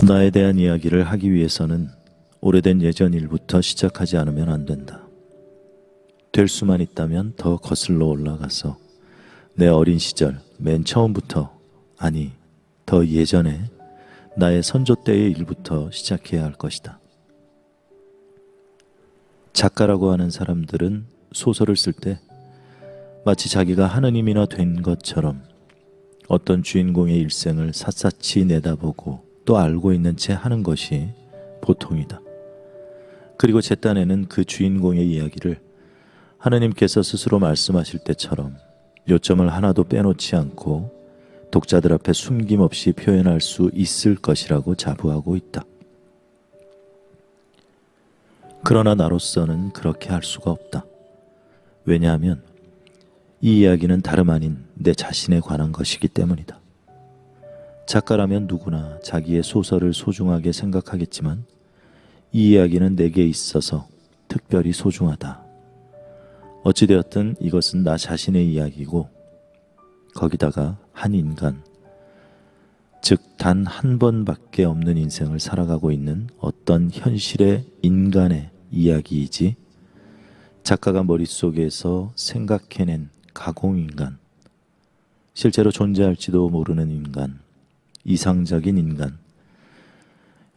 나에 대한 이야기를 하기 위해서는 오래된 예전 일부터 시작하지 않으면 안 된다. 될 수만 있다면 더 거슬러 올라가서 내 어린 시절 맨 처음부터, 아니 더 예전에 나의 선조 때의 일부터 시작해야 할 것이다. 작가라고 하는 사람들은 소설을 쓸 때 마치 자기가 하느님이나 된 것처럼 어떤 주인공의 일생을 샅샅이 내다보고 또 알고 있는 채 하는 것이 보통이다. 그리고 제 딴에는 그 주인공의 이야기를 하느님께서 스스로 말씀하실 때처럼 요점을 하나도 빼놓지 않고 독자들 앞에 숨김없이 표현할 수 있을 것이라고 자부하고 있다. 그러나 나로서는 그렇게 할 수가 없다. 왜냐하면 이 이야기는 다름 아닌 내 자신에 관한 것이기 때문이다. 작가라면 누구나 자기의 소설을 소중하게 생각하겠지만 이 이야기는 내게 있어서 특별히 소중하다. 어찌되었든 이것은 나 자신의 이야기고 거기다가 한 인간, 즉 단 한 번밖에 없는 인생을 살아가고 있는 어떤 현실의 인간의 이야기이지 작가가 머릿속에서 생각해낸 가공인간, 실제로 존재할지도 모르는 인간, 이상적인 인간,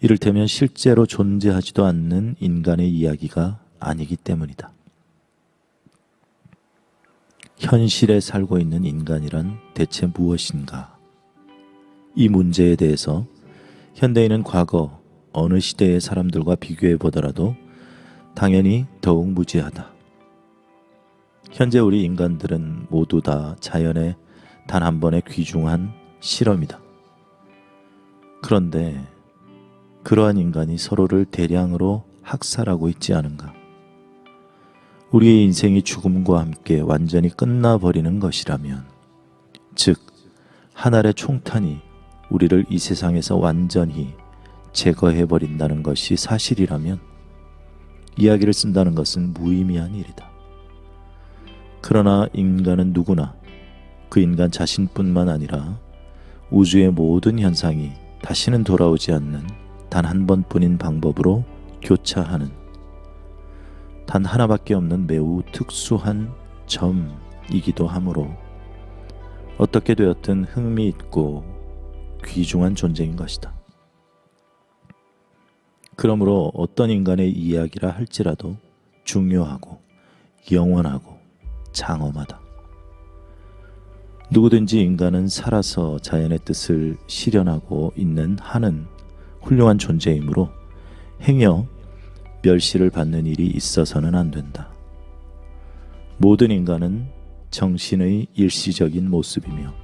이를테면 실제로 존재하지도 않는 인간의 이야기가 아니기 때문이다. 현실에 살고 있는 인간이란 대체 무엇인가? 이 문제에 대해서 현대인은 과거 어느 시대의 사람들과 비교해 보더라도 당연히 더욱 무지하다. 현재 우리 인간들은 모두 다 자연의 단 한 번의 귀중한 실험이다. 그런데 그러한 인간이 서로를 대량으로 학살하고 있지 않은가? 우리의 인생이 죽음과 함께 완전히 끝나버리는 것이라면, 즉 한 알의 총탄이 우리를 이 세상에서 완전히 제거해버린다는 것이 사실이라면 이야기를 쓴다는 것은 무의미한 일이다. 그러나 인간은 누구나 그 인간 자신뿐만 아니라 우주의 모든 현상이 다시는 돌아오지 않는 단 한 번뿐인 방법으로 교차하는 단 하나밖에 없는 매우 특수한 점이기도 하므로 어떻게 되었든 흥미있고 귀중한 존재인 것이다. 그러므로 어떤 인간의 이야기라 할지라도 중요하고 영원하고 장엄하다. 누구든지 인간은 살아서 자연의 뜻을 실현하고 있는 한은 훌륭한 존재이므로 행여 멸시를 받는 일이 있어서는 안 된다. 모든 인간은 정신의 일시적인 모습이며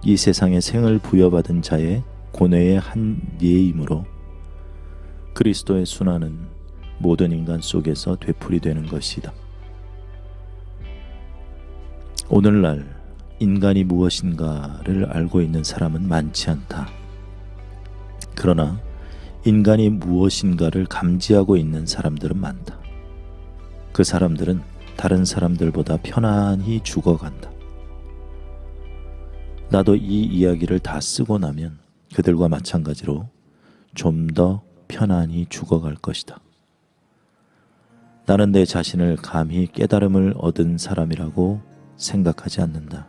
이 세상에 생을 부여받은 자의 고뇌의 한 예이므로 그리스도의 순환은 모든 인간 속에서 되풀이되는 것이다. 오늘날 인간이 무엇인가를 알고 있는 사람은 많지 않다. 그러나 인간이 무엇인가를 감지하고 있는 사람들은 많다. 그 사람들은 다른 사람들보다 편안히 죽어간다. 나도 이 이야기를 다 쓰고 나면 그들과 마찬가지로 좀 더 편안히 죽어갈 것이다. 나는 내 자신을 감히 깨달음을 얻은 사람이라고 생각하지 않는다.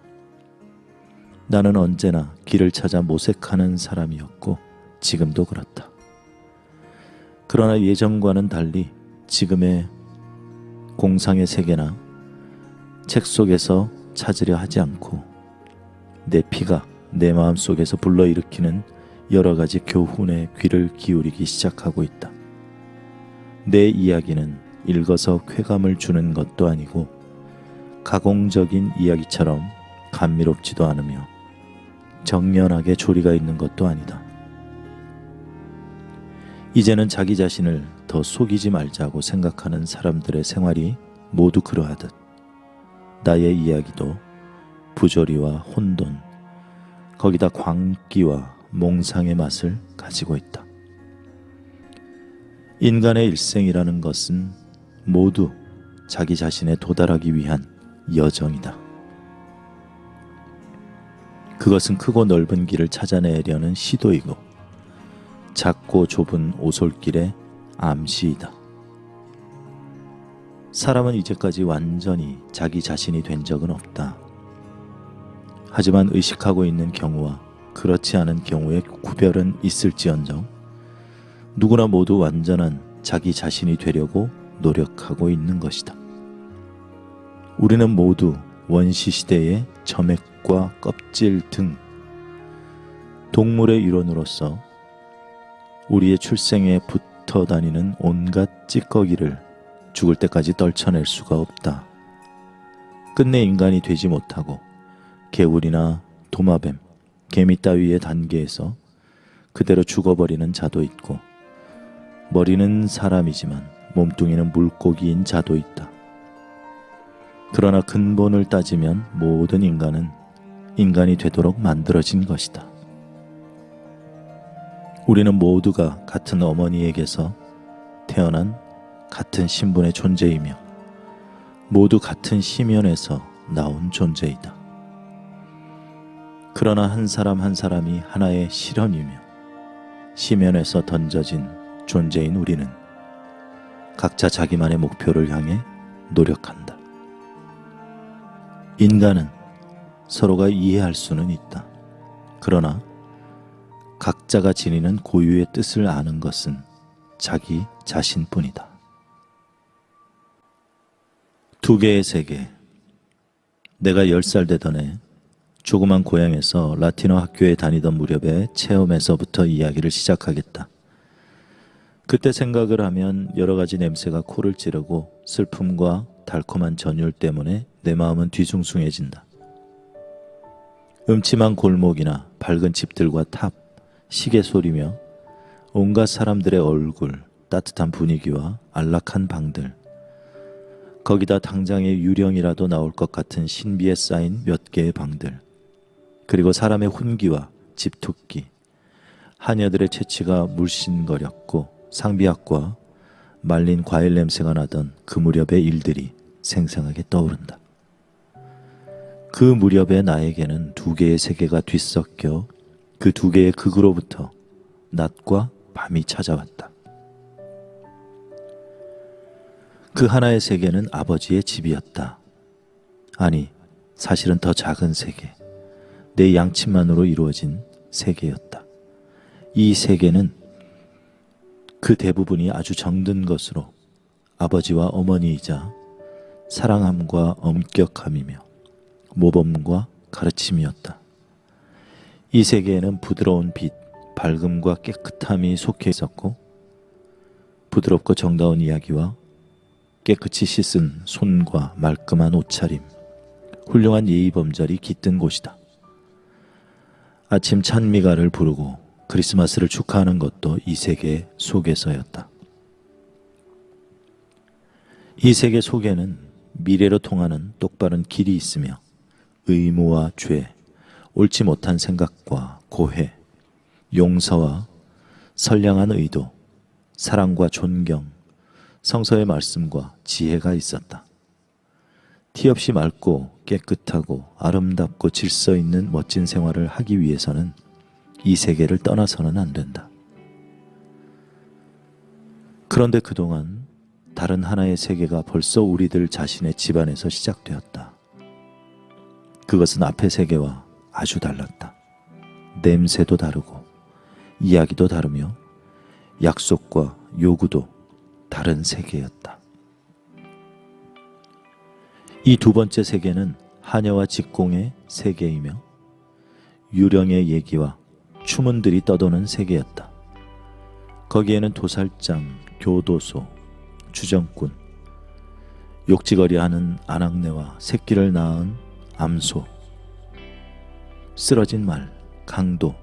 나는 언제나 길을 찾아 모색하는 사람이었고 지금도 그렇다. 그러나 예전과는 달리 지금의 공상의 세계나 책 속에서 찾으려 하지 않고 내 피가 내 마음 속에서 불러일으키는 여러 가지 교훈에 귀를 기울이기 시작하고 있다. 내 이야기는 읽어서 쾌감을 주는 것도 아니고 가공적인 이야기처럼 감미롭지도 않으며 정연하게 조리가 있는 것도 아니다. 이제는 자기 자신을 더 속이지 말자고 생각하는 사람들의 생활이 모두 그러하듯 나의 이야기도 부조리와 혼돈, 거기다 광기와 몽상의 맛을 가지고 있다. 인간의 일생이라는 것은 모두 자기 자신에 도달하기 위한 여정이다. 그것은 크고 넓은 길을 찾아내려는 시도이고 작고 좁은 오솔길의 암시이다. 사람은 이제까지 완전히 자기 자신이 된 적은 없다. 하지만 의식하고 있는 경우와 그렇지 않은 경우의 구별은 있을지언정 누구나 모두 완전한 자기 자신이 되려고 노력하고 있는 것이다. 우리는 모두 원시시대의 점액과 껍질 등 동물의 일원으로서 우리의 출생에 붙어 다니는 온갖 찌꺼기를 죽을 때까지 떨쳐낼 수가 없다. 끝내 인간이 되지 못하고 개울이나 도마뱀, 개미 따위의 단계에서 그대로 죽어버리는 자도 있고 머리는 사람이지만 몸뚱이는 물고기인 자도 있다. 그러나 근본을 따지면 모든 인간은 인간이 되도록 만들어진 것이다. 우리는 모두가 같은 어머니에게서 태어난 같은 신분의 존재이며 모두 같은 심연에서 나온 존재이다. 그러나 한 사람 한 사람이 하나의 실현이며 심연에서 던져진 존재인 우리는 각자 자기만의 목표를 향해 노력한다. 인간은 서로가 이해할 수는 있다. 그러나 각자가 지니는 고유의 뜻을 아는 것은 자기 자신뿐이다. 두 개의 세계. 내가 10살 되던 해 조그만 고향에서 라틴어 학교에 다니던 무렵의 체험에서부터 이야기를 시작하겠다. 그때 생각을 하면 여러 가지 냄새가 코를 찌르고 슬픔과 달콤한 전율 때문에 내 마음은 뒤숭숭해진다. 음침한 골목이나 밝은 집들과 탑, 시계 소리며 온갖 사람들의 얼굴, 따뜻한 분위기와 안락한 방들, 거기다 당장에 유령이라도 나올 것 같은 신비에 쌓인 몇 개의 방들, 그리고 사람의 훈기와 집토끼, 하녀들의 채취가 물씬거렸고 상비약과 말린 과일 냄새가 나던 그 무렵의 일들이 생생하게 떠오른다. 그 무렵의 나에게는 두 개의 세계가 뒤섞여 그 두 개의 극으로부터 낮과 밤이 찾아왔다. 그 하나의 세계는 아버지의 집이었다. 아니, 사실은 더 작은 세계, 내 양침만으로 이루어진 세계였다. 이 세계는 그 대부분이 아주 정든 것으로 아버지와 어머니이자 사랑함과 엄격함이며 모범과 가르침이었다. 이 세계에는 부드러운 빛, 밝음과 깨끗함이 속해 있었고 부드럽고 정다운 이야기와 깨끗이 씻은 손과 말끔한 옷차림, 훌륭한 예의범절이 깃든 곳이다. 아침 찬미가를 부르고 크리스마스를 축하하는 것도 이 세계 속에서였다. 이 세계 속에는 미래로 통하는 똑바른 길이 있으며 의무와 죄, 옳지 못한 생각과 고해, 용서와 선량한 의도, 사랑과 존경, 성서의 말씀과 지혜가 있었다. 티 없이 맑고 깨끗하고 아름답고 질서 있는 멋진 생활을 하기 위해서는 이 세계를 떠나서는 안 된다. 그런데 그동안 다른 하나의 세계가 벌써 우리들 자신의 집안에서 시작되었다. 그것은 앞의 세계와 아주 달랐다. 냄새도 다르고 이야기도 다르며 약속과 요구도 다른 세계였다. 이 두 번째 세계는 하녀와 직공의 세계이며 유령의 얘기와 추문들이 떠도는 세계였다. 거기에는 도살장, 교도소, 주정꾼, 욕지거리하는 아낙네와 새끼를 낳은 암소, 쓰러진 말, 강도,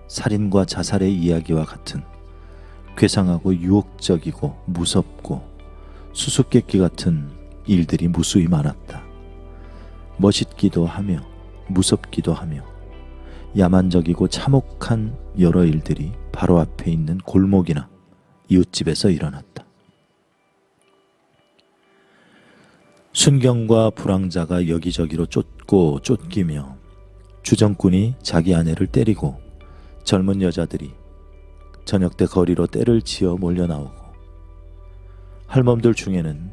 살인과 자살의 이야기와 같은 괴상하고 유혹적이고 무섭고 수수께끼 같은 일들이 무수히 많았다. 멋있기도 하며 무섭기도 하며 야만적이고 참혹한 여러 일들이 바로 앞에 있는 골목이나 이웃집에서 일어났다. 순경과 불황자가 여기저기로 쫓고 쫓기며 주정꾼이 자기 아내를 때리고 젊은 여자들이 저녁 때 거리로 떼를 지어 몰려 나오고, 할멈들 중에는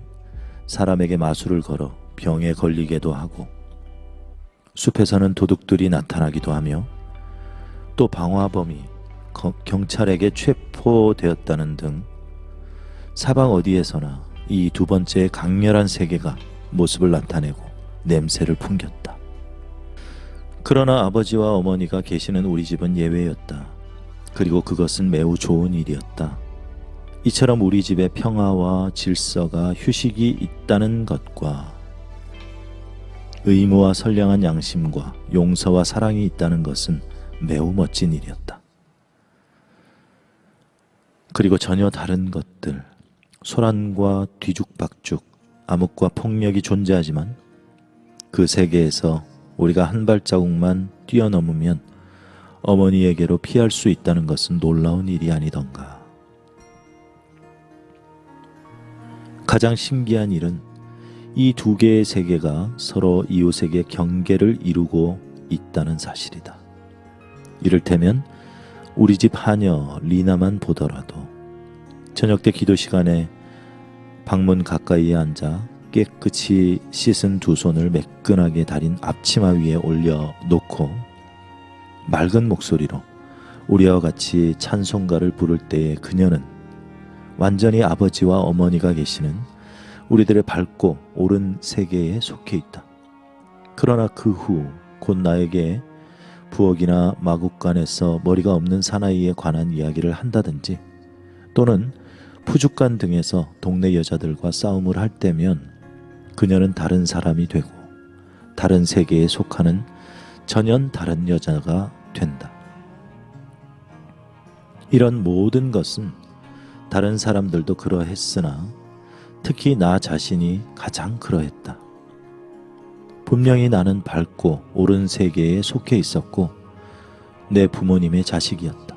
사람에게 마술을 걸어 병에 걸리게도 하고, 숲에서는 도둑들이 나타나기도 하며, 또 방화범이 경찰에게 체포되었다는 등 사방 어디에서나 이 두 번째의 강렬한 세계가 모습을 나타내고 냄새를 풍겼다. 그러나 아버지와 어머니가 계시는 우리 집은 예외였다. 그리고 그것은 매우 좋은 일이었다. 이처럼 우리 집에 평화와 질서가 휴식이 있다는 것과 의무와 선량한 양심과 용서와 사랑이 있다는 것은 매우 멋진 일이었다. 그리고 전혀 다른 것들, 소란과 뒤죽박죽, 암흑과 폭력이 존재하지만 그 세계에서 우리가 한 발자국만 뛰어넘으면 어머니에게로 피할 수 있다는 것은 놀라운 일이 아니던가. 가장 신기한 일은 이 두 개의 세계가 서로 이웃에게 경계를 이루고 있다는 사실이다. 이를테면 우리 집 하녀 리나만 보더라도 저녁 때 기도 시간에 방문 가까이에 앉아 깨끗이 씻은 두 손을 매끈하게 다린 앞치마 위에 올려놓고 맑은 목소리로 우리와 같이 찬송가를 부를 때에 그녀는 완전히 아버지와 어머니가 계시는 우리들의 밝고 옳은 세계에 속해 있다. 그러나 그 후 곧 나에게 부엌이나 마국간에서 머리가 없는 사나이에 관한 이야기를 한다든지 또는 푸죽간 등에서 동네 여자들과 싸움을 할 때면 그녀는 다른 사람이 되고 다른 세계에 속하는 전혀 다른 여자가 된다. 이런 모든 것은 다른 사람들도 그러했으나 특히 나 자신이 가장 그러했다. 분명히 나는 밝고 옳은 세계에 속해 있었고 내 부모님의 자식이었다.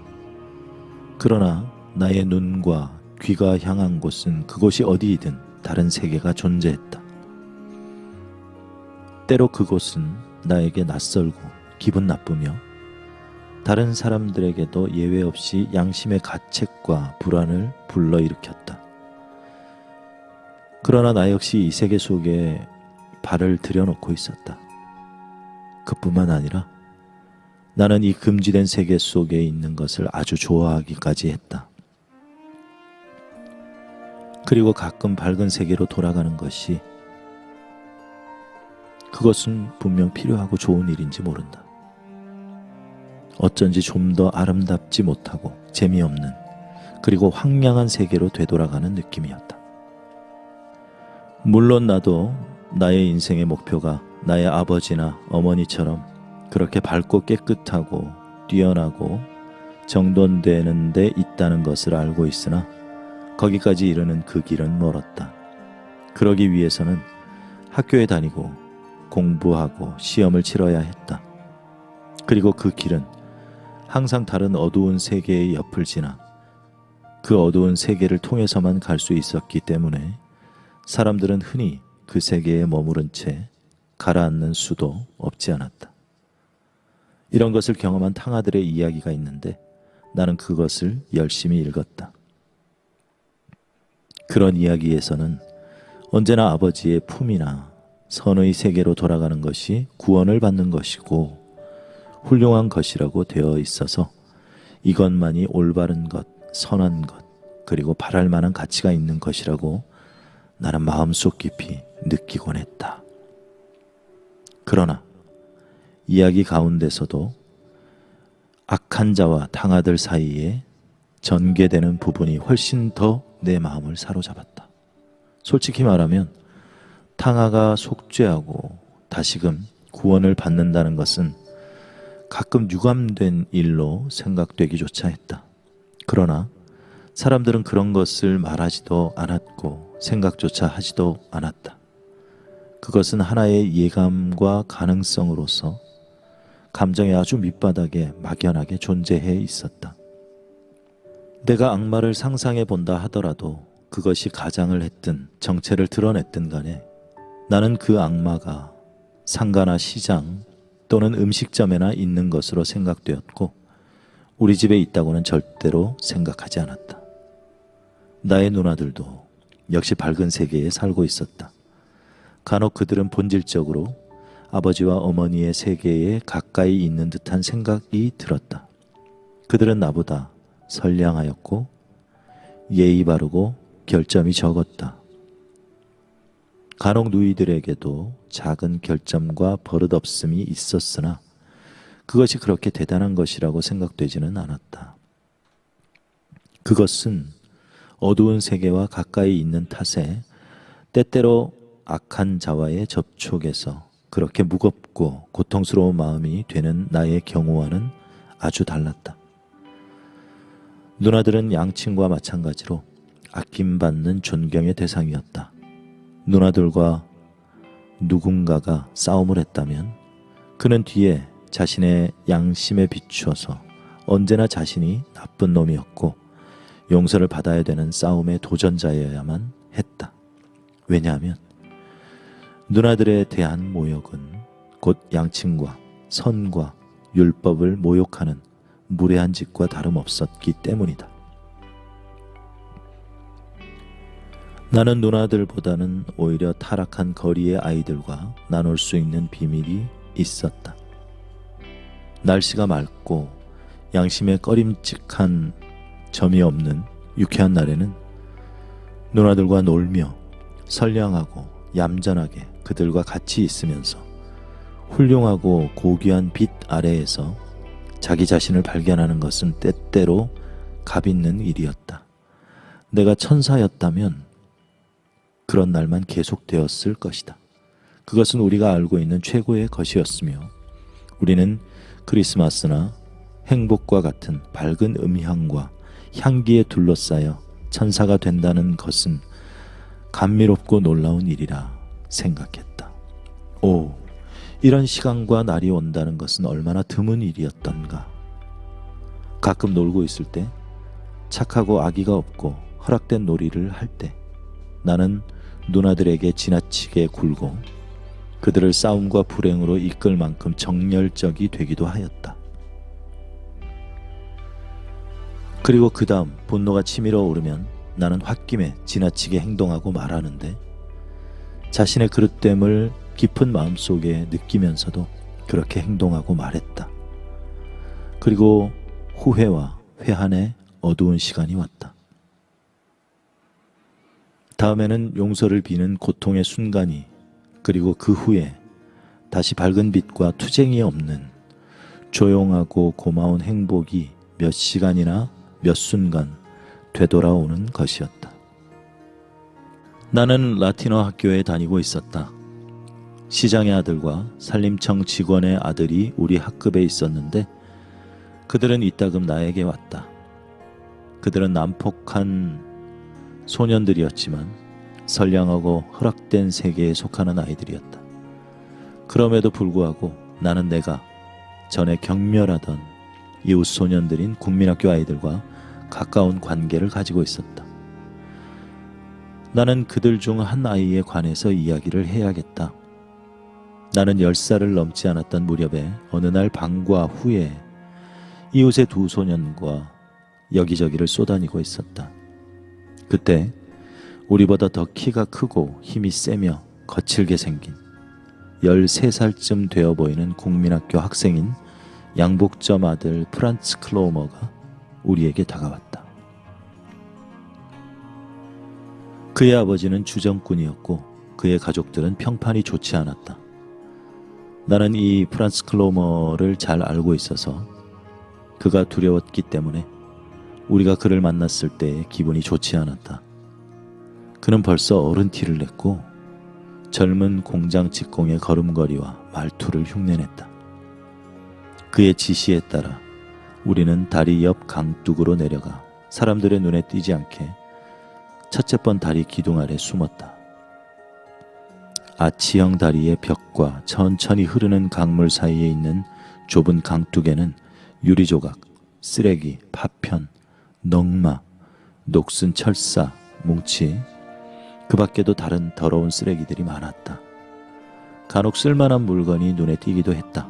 그러나 나의 눈과 귀가 향한 곳은 그곳이 어디이든 다른 세계가 존재했다. 때로 그곳은 나에게 낯설고 기분 나쁘며 다른 사람들에게도 예외 없이 양심의 가책과 불안을 불러일으켰다. 그러나 나 역시 이 세계 속에 발을 들여놓고 있었다. 그뿐만 아니라 나는 이 금지된 세계 속에 있는 것을 아주 좋아하기까지 했다. 그리고 가끔 밝은 세계로 돌아가는 것이 그것은 분명 필요하고 좋은 일인지 모른다. 어쩐지 좀 더 아름답지 못하고 재미없는 그리고 황량한 세계로 되돌아가는 느낌이었다. 물론 나도 나의 인생의 목표가 나의 아버지나 어머니처럼 그렇게 밝고 깨끗하고 뛰어나고 정돈되는 데 있다는 것을 알고 있으나 거기까지 이르는 그 길은 멀었다. 그러기 위해서는 학교에 다니고 공부하고 시험을 치러야 했다. 그리고 그 길은 항상 다른 어두운 세계의 옆을 지나 그 어두운 세계를 통해서만 갈 수 있었기 때문에 사람들은 흔히 그 세계에 머무른 채 가라앉는 수도 없지 않았다. 이런 것을 경험한 탕아들의 이야기가 있는데 나는 그것을 열심히 읽었다. 그런 이야기에서는 언제나 아버지의 품이나 선의 세계로 돌아가는 것이 구원을 받는 것이고 훌륭한 것이라고 되어 있어서 이것만이 올바른 것, 선한 것, 그리고 바랄 만한 가치가 있는 것이라고 나는 마음속 깊이 느끼곤 했다. 그러나 이야기 가운데서도 악한 자와 탕아들 사이에 전개되는 부분이 훨씬 더 내 마음을 사로잡았다. 솔직히 말하면 탕아가 속죄하고 다시금 구원을 받는다는 것은 가끔 유감된 일로 생각되기조차 했다. 그러나 사람들은 그런 것을 말하지도 않았고 생각조차 하지도 않았다. 그것은 하나의 예감과 가능성으로서 감정의 아주 밑바닥에 막연하게 존재해 있었다. 내가 악마를 상상해 본다 하더라도 그것이 가장을 했든 정체를 드러냈든 간에 나는 그 악마가 상가나 시장 또는 음식점에나 있는 것으로 생각되었고 우리 집에 있다고는 절대로 생각하지 않았다. 나의 누나들도 역시 밝은 세계에 살고 있었다. 간혹 그들은 본질적으로 아버지와 어머니의 세계에 가까이 있는 듯한 생각이 들었다. 그들은 나보다 선량하였고 예의 바르고 결점이 적었다. 간혹 누이들에게도 작은 결점과 버릇없음이 있었으나 그것이 그렇게 대단한 것이라고 생각되지는 않았다. 그것은 어두운 세계와 가까이 있는 탓에 때때로 악한 자와의 접촉에서 그렇게 무겁고 고통스러운 마음이 되는 나의 경우와는 아주 달랐다. 누나들은 양친과 마찬가지로 아낌받는 존경의 대상이었다. 누나들과 누군가가 싸움을 했다면 그는 뒤에 자신의 양심에 비추어서 언제나 자신이 나쁜 놈이었고 용서를 받아야 되는 싸움의 도전자여야만 했다. 왜냐하면 누나들에 대한 모욕은 곧 양친과 선과 율법을 모욕하는 무례한 짓과 다름없었기 때문이다. 나는 누나들보다는 오히려 타락한 거리의 아이들과 나눌 수 있는 비밀이 있었다. 날씨가 맑고 양심에 꺼림칙한 점이 없는 유쾌한 날에는 누나들과 놀며 선량하고 얌전하게 그들과 같이 있으면서 훌륭하고 고귀한 빛 아래에서 자기 자신을 발견하는 것은 때때로 값있는 일이었다. 내가 천사였다면 그런 날만 계속되었을 것이다. 그것은 우리가 알고 있는 최고의 것이었으며 우리는 크리스마스나 행복과 같은 밝은 음향과 향기에 둘러싸여 천사가 된다는 것은 감미롭고 놀라운 일이라 생각했다. 오, 이런 시간과 날이 온다는 것은 얼마나 드문 일이었던가. 가끔 놀고 있을 때 착하고 악의가 없고 허락된 놀이를 할 때 나는 누나들에게 지나치게 굴고 그들을 싸움과 불행으로 이끌 만큼 정열적이 되기도 하였다. 그리고 그 다음 분노가 치밀어 오르면 나는 홧김에 지나치게 행동하고 말하는데 자신의 그릇됨을 깊은 마음속에 느끼면서도 그렇게 행동하고 말했다. 그리고 후회와 회한의 어두운 시간이 왔다. 다음에는 용서를 비는 고통의 순간이 그리고 그 후에 다시 밝은 빛과 투쟁이 없는 조용하고 고마운 행복이 몇 시간이나 몇 순간 되돌아오는 것이었다. 나는 라틴어 학교에 다니고 있었다. 시장의 아들과 산림청 직원의 아들이 우리 학급에 있었는데 그들은 이따금 나에게 왔다. 그들은 난폭한 소년들이었지만 선량하고 허락된 세계에 속하는 아이들이었다. 그럼에도 불구하고 나는 내가 전에 경멸하던 이웃 소년들인 국민학교 아이들과 가까운 관계를 가지고 있었다. 나는 그들 중 한 아이에 관해서 이야기를 해야겠다. 나는 10살을 넘지 않았던 무렵에 어느 날 방과 후에 이웃의 두 소년과 여기저기를 쏘다니고 있었다. 그때 우리보다 더 키가 크고 힘이 세며 거칠게 생긴 13살쯤 되어 보이는 국민학교 학생인 양복점 아들 프란츠 클로머가 우리에게 다가왔다. 그의 아버지는 주정꾼이었고 그의 가족들은 평판이 좋지 않았다. 나는 이 프란츠 클로머를 잘 알고 있어서 그가 두려웠기 때문에 우리가 그를 만났을 때 기분이 좋지 않았다. 그는 벌써 어른 티를 냈고 젊은 공장 직공의 걸음걸이와 말투를 흉내냈다. 그의 지시에 따라 우리는 다리 옆 강둑으로 내려가 사람들의 눈에 띄지 않게 첫째 번 다리 기둥 아래 숨었다. 아치형 다리의 벽과 천천히 흐르는 강물 사이에 있는 좁은 강둑에는 유리조각, 쓰레기, 파편, 넝마, 녹슨 철사, 뭉치, 그 밖에도 다른 더러운 쓰레기들이 많았다. 간혹 쓸만한 물건이 눈에 띄기도 했다.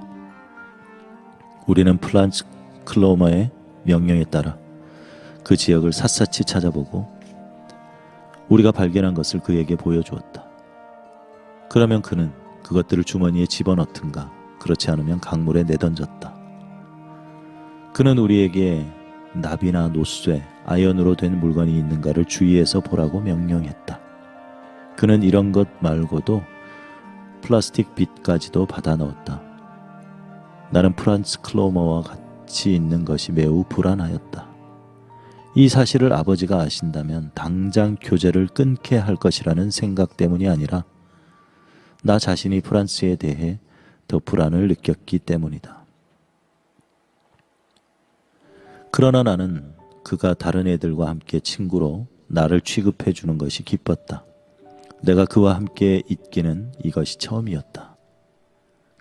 우리는 프란츠 클로머의 명령에 따라 그 지역을 샅샅이 찾아보고 우리가 발견한 것을 그에게 보여주었다. 그러면 그는 그것들을 주머니에 집어넣든가 그렇지 않으면 강물에 내던졌다. 그는 우리에게 납이나 노쇠, 아연으로 된 물건이 있는가를 주의해서 보라고 명령했다. 그는 이런 것 말고도 플라스틱 빗까지도 받아 넣었다. 나는 프란츠 클로머와 같이 있는 것이 매우 불안하였다. 이 사실을 아버지가 아신다면 당장 교제를 끊게 할 것이라는 생각 때문이 아니라 나 자신이 프란츠에 대해 더 불안을 느꼈기 때문이다. 그러나 나는 그가 다른 애들과 함께 친구로 나를 취급해 주는 것이 기뻤다. 내가 그와 함께 있기는 이것이 처음이었다.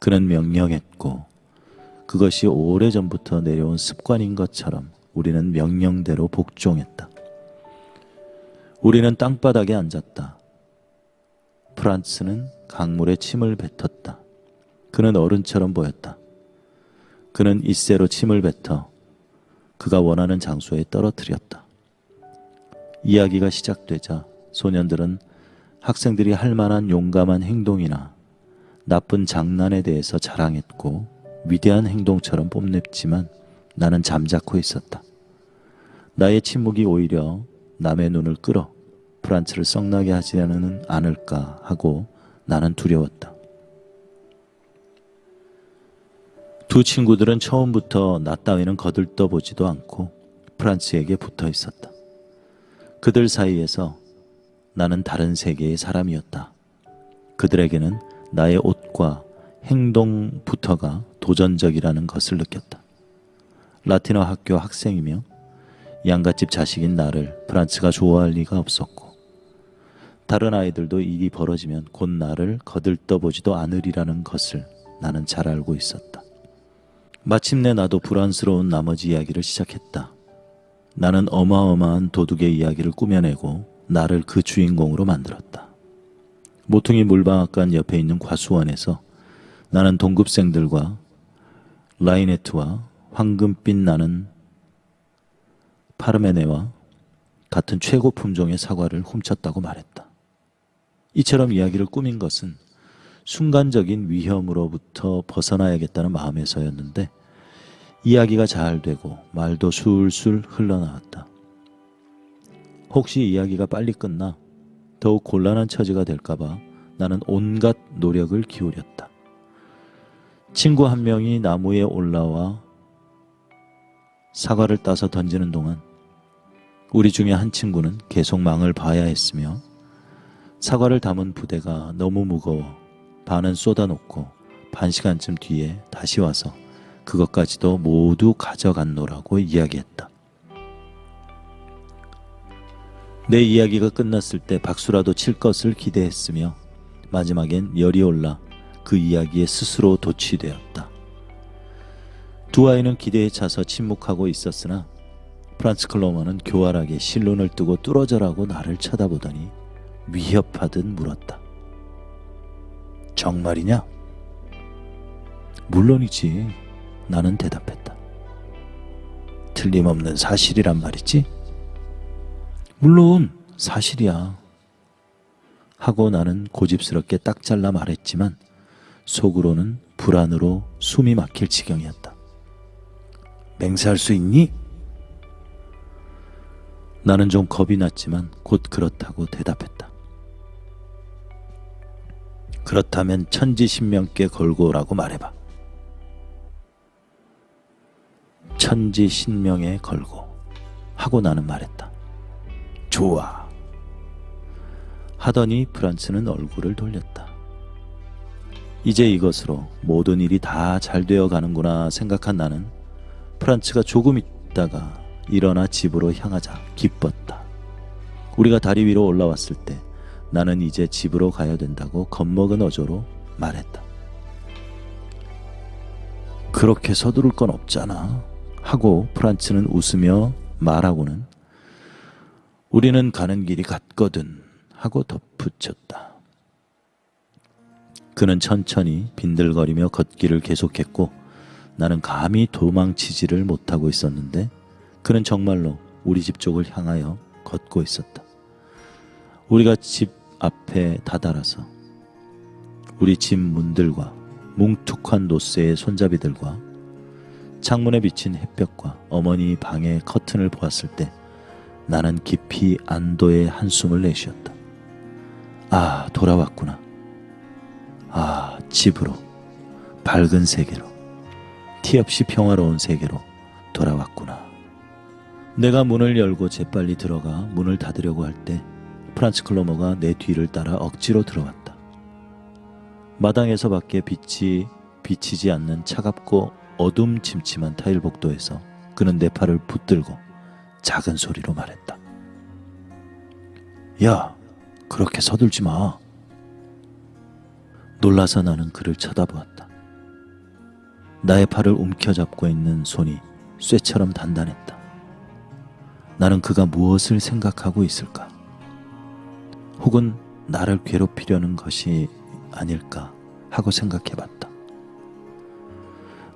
그는 명령했고 그것이 오래전부터 내려온 습관인 것처럼 우리는 명령대로 복종했다. 우리는 땅바닥에 앉았다. 프란츠는 강물에 침을 뱉었다. 그는 어른처럼 보였다. 그는 이새로 침을 뱉어 그가 원하는 장소에 떨어뜨렸다. 이야기가 시작되자 소년들은 학생들이 할 만한 용감한 행동이나 나쁜 장난에 대해서 자랑했고 위대한 행동처럼 뽐냈지만 나는 잠자코 있었다. 나의 침묵이 오히려 남의 눈을 끌어 프란츠를 썩나게 하지는 않을까 하고 나는 두려웠다. 두 친구들은 처음부터 나 따위는 거들떠보지도 않고 프란츠에게 붙어 있었다. 그들 사이에서 나는 다른 세계의 사람이었다. 그들에게는 나의 옷과 행동부터가 도전적이라는 것을 느꼈다. 라틴어 학교 학생이며 양갓집 자식인 나를 프란츠가 좋아할 리가 없었고 다른 아이들도 일이 벌어지면 곧 나를 거들떠보지도 않으리라는 것을 나는 잘 알고 있었다. 마침내 나도 불안스러운 나머지 이야기를 시작했다. 나는 어마어마한 도둑의 이야기를 꾸며내고 나를 그 주인공으로 만들었다. 모퉁이 물방앗간 옆에 있는 과수원에서 나는 동급생들과 라이네트와 황금빛 나는 파르메네와 같은 최고 품종의 사과를 훔쳤다고 말했다. 이처럼 이야기를 꾸민 것은 순간적인 위험으로부터 벗어나야겠다는 마음에서였는데 이야기가 잘 되고 말도 술술 흘러나왔다. 혹시 이야기가 빨리 끝나 더욱 곤란한 처지가 될까봐 나는 온갖 노력을 기울였다. 친구 한 명이 나무에 올라와 사과를 따서 던지는 동안 우리 중에 한 친구는 계속 망을 봐야 했으며 사과를 담은 부대가 너무 무거워 반은 쏟아놓고 반 시간쯤 뒤에 다시 와서 그것까지도 모두 가져갔노라고 이야기했다. 내 이야기가 끝났을 때 박수라도 칠 것을 기대했으며 마지막엔 열이 올라 그 이야기에 스스로 도취되었다. 두 아이는 기대에 차서 침묵하고 있었으나 프란츠 클로머는 교활하게 실눈을 뜨고 뚫어져라고 나를 쳐다보더니 위협하듯 물었다. 정말이냐? 물론이지. 나는 대답했다. 틀림없는 사실이란 말이지? 물론 사실이야. 하고 나는 고집스럽게 딱 잘라 말했지만 속으로는 불안으로 숨이 막힐 지경이었다. 맹세할 수 있니? 나는 좀 겁이 났지만 곧 그렇다고 대답했다. 그렇다면 천지신명께 걸고 오라고 말해봐. 천지신명에 걸고 하고 나는 말했다. 좋아. 하더니 프란츠는 얼굴을 돌렸다. 이제 이것으로 모든 일이 다 잘 되어 가는구나 생각한 나는 프란츠가 조금 있다가 일어나 집으로 향하자 기뻤다. 우리가 다리 위로 올라왔을 때 나는 이제 집으로 가야 된다고 겁먹은 어조로 말했다. 그렇게 서두를 건 없잖아. 하고 프란츠는 웃으며 말하고는 우리는 가는 길이 같거든 하고 덧붙였다. 그는 천천히 빈들거리며 걷기를 계속했고 나는 감히 도망치지를 못하고 있었는데 그는 정말로 우리 집 쪽을 향하여 걷고 있었다. 우리가 집 앞에 다다라서 우리 집 문들과 뭉툭한 노쇠의 손잡이들과 창문에 비친 햇볕과 어머니 방의 커튼을 보았을 때 나는 깊이 안도의 한숨을 내쉬었다. 아, 돌아왔구나. 아, 집으로, 밝은 세계로, 티 없이 평화로운 세계로 돌아왔구나. 내가 문을 열고 재빨리 들어가 문을 닫으려고 할 때 프란츠 클로머가 내 뒤를 따라 억지로 들어왔다. 마당에서 밖에 빛이 비치지 않는 차갑고 어둠침침한 타일 복도에서 그는 내 팔을 붙들고 작은 소리로 말했다. 야, 그렇게 서둘지 마. 놀라서 나는 그를 쳐다보았다. 나의 팔을 움켜잡고 있는 손이 쇠처럼 단단했다. 나는 그가 무엇을 생각하고 있을까? 혹은 나를 괴롭히려는 것이 아닐까 하고 생각해봤다.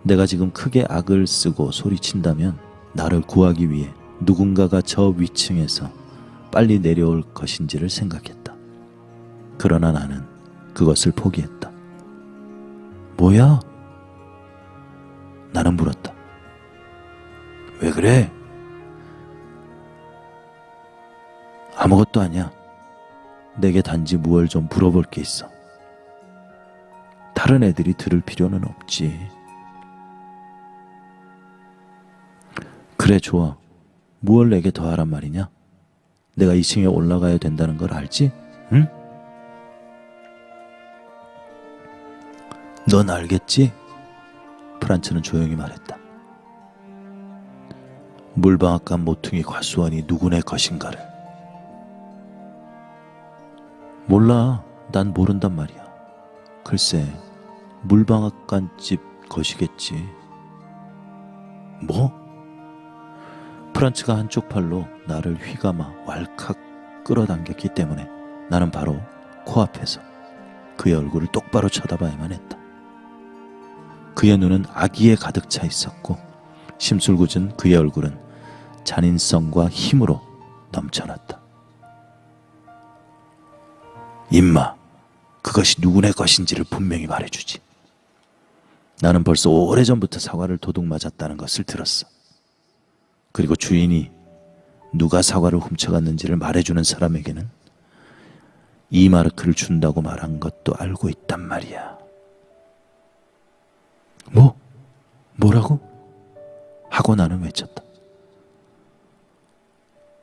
내가 지금 크게 악을 쓰고 소리친다면 나를 구하기 위해 누군가가 저 위층에서 빨리 내려올 것인지를 생각했다. 그러나 나는 그것을 포기했다. 뭐야? 나는 물었다. 왜 그래? 아무것도 아니야. 내게 단지 무얼 좀 물어볼 게 있어. 다른 애들이 들을 필요는 없지. 그래, 좋아. 무얼 내게 더 하란 말이냐? 내가 2층에 올라가야 된다는 걸 알지? 응? 넌 알겠지? 프란츠는 조용히 말했다. 물방앗간 모퉁이 과수원이 누구네 것인가를. 몰라. 난 모른단 말이야. 글쎄, 물방앗간 집 것이겠지. 뭐? 프란츠가 한쪽 팔로 나를 휘감아 왈칵 끌어당겼기 때문에 나는 바로 코앞에서 그의 얼굴을 똑바로 쳐다봐야만 했다. 그의 눈은 악의에 가득 차 있었고 심술궂은 그의 얼굴은 잔인성과 힘으로 넘쳐났다. 임마, 그것이 누구네 것인지를 분명히 말해주지. 나는 벌써 오래전부터 사과를 도둑 맞았다는 것을 들었어. 그리고 주인이 누가 사과를 훔쳐갔는지를 말해주는 사람에게는 2마르크를 준다고 말한 것도 알고 있단 말이야. 뭐라고? 하고 나는 외쳤다.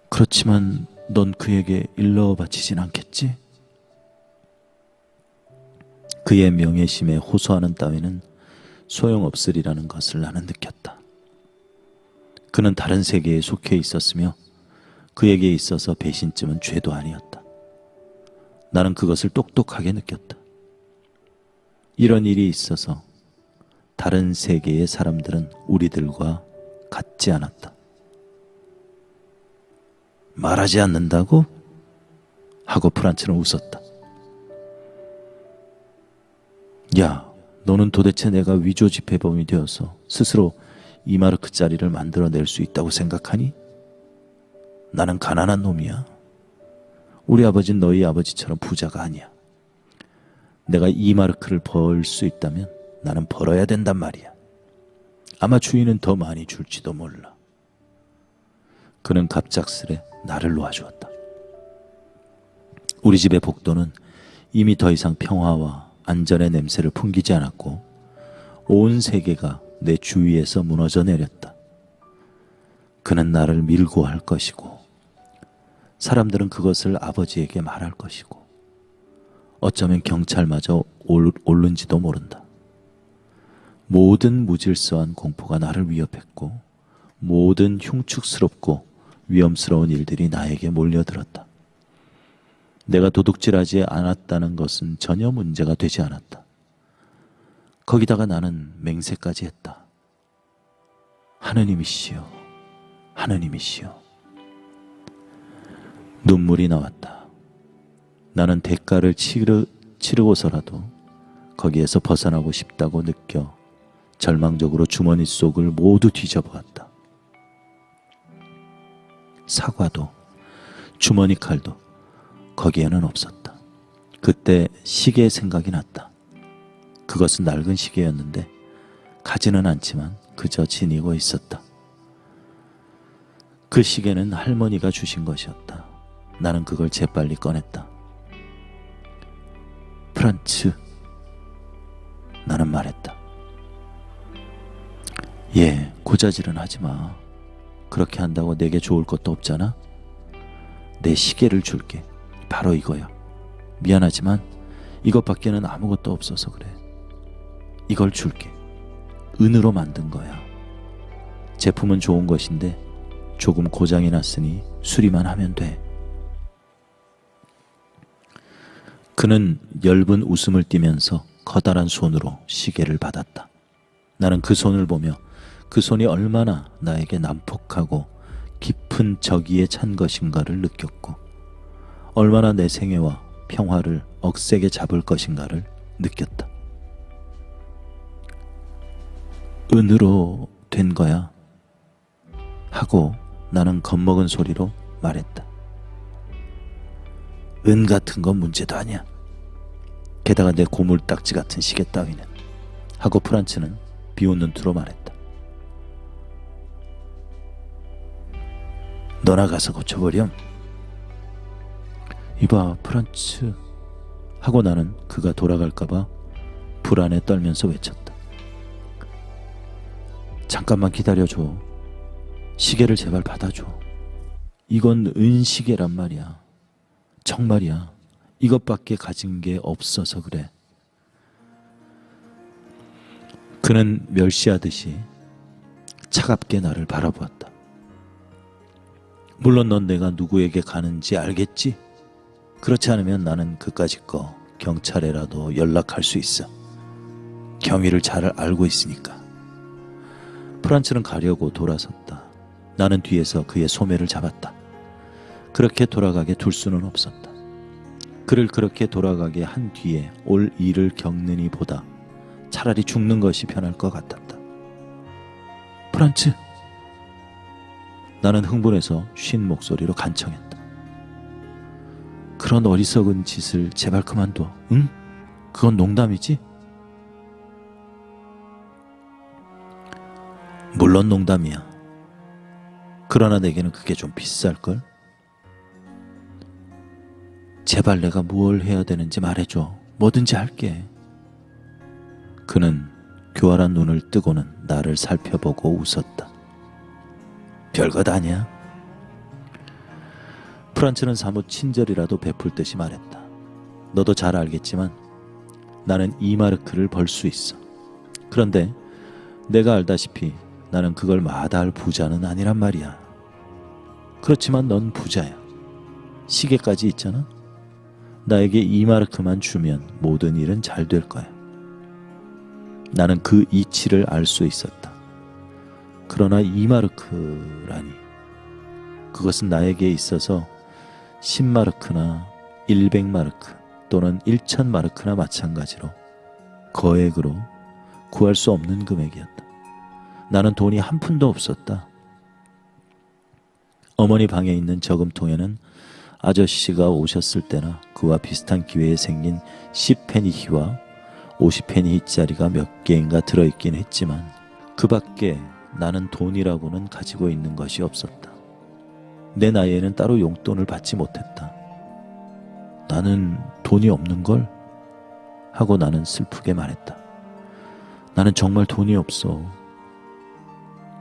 그렇지만 넌 그에게 일러 바치진 않겠지? 그의 명예심에 호소하는 따위는 소용없으리라는 것을 나는 느꼈다. 그는 다른 세계에 속해 있었으며 그에게 있어서 배신쯤은 죄도 아니었다. 나는 그것을 똑똑하게 느꼈다. 이런 일이 있어서 다른 세계의 사람들은 우리들과 같지 않았다. 말하지 않는다고? 하고 프란츠는 웃었다. 야, 너는 도대체 내가 위조 지폐범이 되어서 스스로 2마르크짜리를 만들어낼 수 있다고 생각하니? 나는 가난한 놈이야. 우리 아버지는 너희 아버지처럼 부자가 아니야. 내가 2마르크를 벌 수 있다면 나는 벌어야 된단 말이야. 아마 주인은 더 많이 줄지도 몰라. 그는 갑작스레 나를 놓아주었다. 우리 집의 복도는 이미 더 이상 평화와 안전의 냄새를 풍기지 않았고 온 세계가 내 주위에서 무너져 내렸다. 그는 나를 밀고 할 것이고 사람들은 그것을 아버지에게 말할 것이고 어쩌면 경찰마저 오른지도 모른다. 모든 무질서한 공포가 나를 위협했고 모든 흉측스럽고 위험스러운 일들이 나에게 몰려들었다. 내가 도둑질하지 않았다는 것은 전혀 문제가 되지 않았다. 거기다가 나는 맹세까지 했다. 하느님이시여, 하느님이시여. 눈물이 나왔다. 나는 대가를 치르고서라도 거기에서 벗어나고 싶다고 느껴 절망적으로 주머니 속을 모두 뒤져보았다. 사과도, 주머니 칼도 거기에는 없었다. 그때 시계의 생각이 났다. 그것은 낡은 시계였는데 가지는 않지만 그저 지니고 있었다. 그 시계는 할머니가 주신 것이었다. 나는 그걸 재빨리 꺼냈다. 프란츠, 나는 말했다. 예, 고자질은 하지 마. 그렇게 한다고 내게 좋을 것도 없잖아. 내 시계를 줄게. 바로 이거야. 미안하지만 이것밖에는 아무것도 없어서 그래. 이걸 줄게. 은으로 만든 거야. 제품은 좋은 것인데 조금 고장이 났으니 수리만 하면 돼. 그는 엷은 웃음을 띠면서 커다란 손으로 시계를 받았다. 나는 그 손을 보며 그 손이 얼마나 나에게 난폭하고 깊은 적의에 찬 것인가를 느꼈고 얼마나 내 생애와 평화를 억세게 잡을 것인가를 느꼈다. 은으로 된 거야 하고 나는 겁먹은 소리로 말했다. 은 같은 건 문제도 아니야. 게다가 내 고물딱지 같은 시계 따위는 하고 프란츠는 비웃는 투로 말했다. 너나 가서 고쳐버렴. 이봐 프란츠 하고 나는 그가 돌아갈까봐 불안에 떨면서 외쳤다. 잠깐만 기다려줘. 시계를 제발 받아줘. 이건 은시계란 말이야. 정말이야. 이것밖에 가진 게 없어서 그래. 그는 멸시하듯이 차갑게 나를 바라보았다. 물론 넌 내가 누구에게 가는지 알겠지? 그렇지 않으면 나는 그까짓 거 경찰에라도 연락할 수 있어. 경위를 잘 알고 있으니까. 프란츠는 가려고 돌아섰다. 나는 뒤에서 그의 소매를 잡았다. 그렇게 돌아가게 둘 수는 없었다. 그를 그렇게 돌아가게 한 뒤에 올 일을 겪느니 보다 차라리 죽는 것이 편할 것 같았다. 프란츠! 나는 흥분해서 쉰 목소리로 간청했다. 그런 어리석은 짓을 제발 그만둬. 응? 그건 농담이지? 물론 농담이야. 그러나 내게는 그게 좀 비쌀걸? 제발 내가 뭘 해야 되는지 말해줘. 뭐든지 할게. 그는 교활한 눈을 뜨고는 나를 살펴보고 웃었다. 별것 아니야. 프란츠는 사뭇 친절이라도 베풀 듯이 말했다. 너도 잘 알겠지만 나는 2마르크를 벌 수 있어. 그런데 내가 알다시피 나는 그걸 마다할 부자는 아니란 말이야. 그렇지만 넌 부자야. 시계까지 있잖아. 나에게 2마르크만 주면 모든 일은 잘 될 거야. 나는 그 이치를 알 수 있었다. 그러나 2마르크라니. 그것은 나에게 있어서 10마르크나 100마르크 또는 1000마르크나 마찬가지로 거액으로 구할 수 없는 금액이었다. 나는 돈이 한 푼도 없었다. 어머니 방에 있는 저금통에는 아저씨가 오셨을 때나 그와 비슷한 기회에 생긴 10페니히와 50페니히짜리가 몇 개인가 들어있긴 했지만 그 밖에 나는 돈이라고는 가지고 있는 것이 없었다. 내 나이에는 따로 용돈을 받지 못했다. 나는 돈이 없는걸? 하고 나는 슬프게 말했다. 나는 정말 돈이 없어.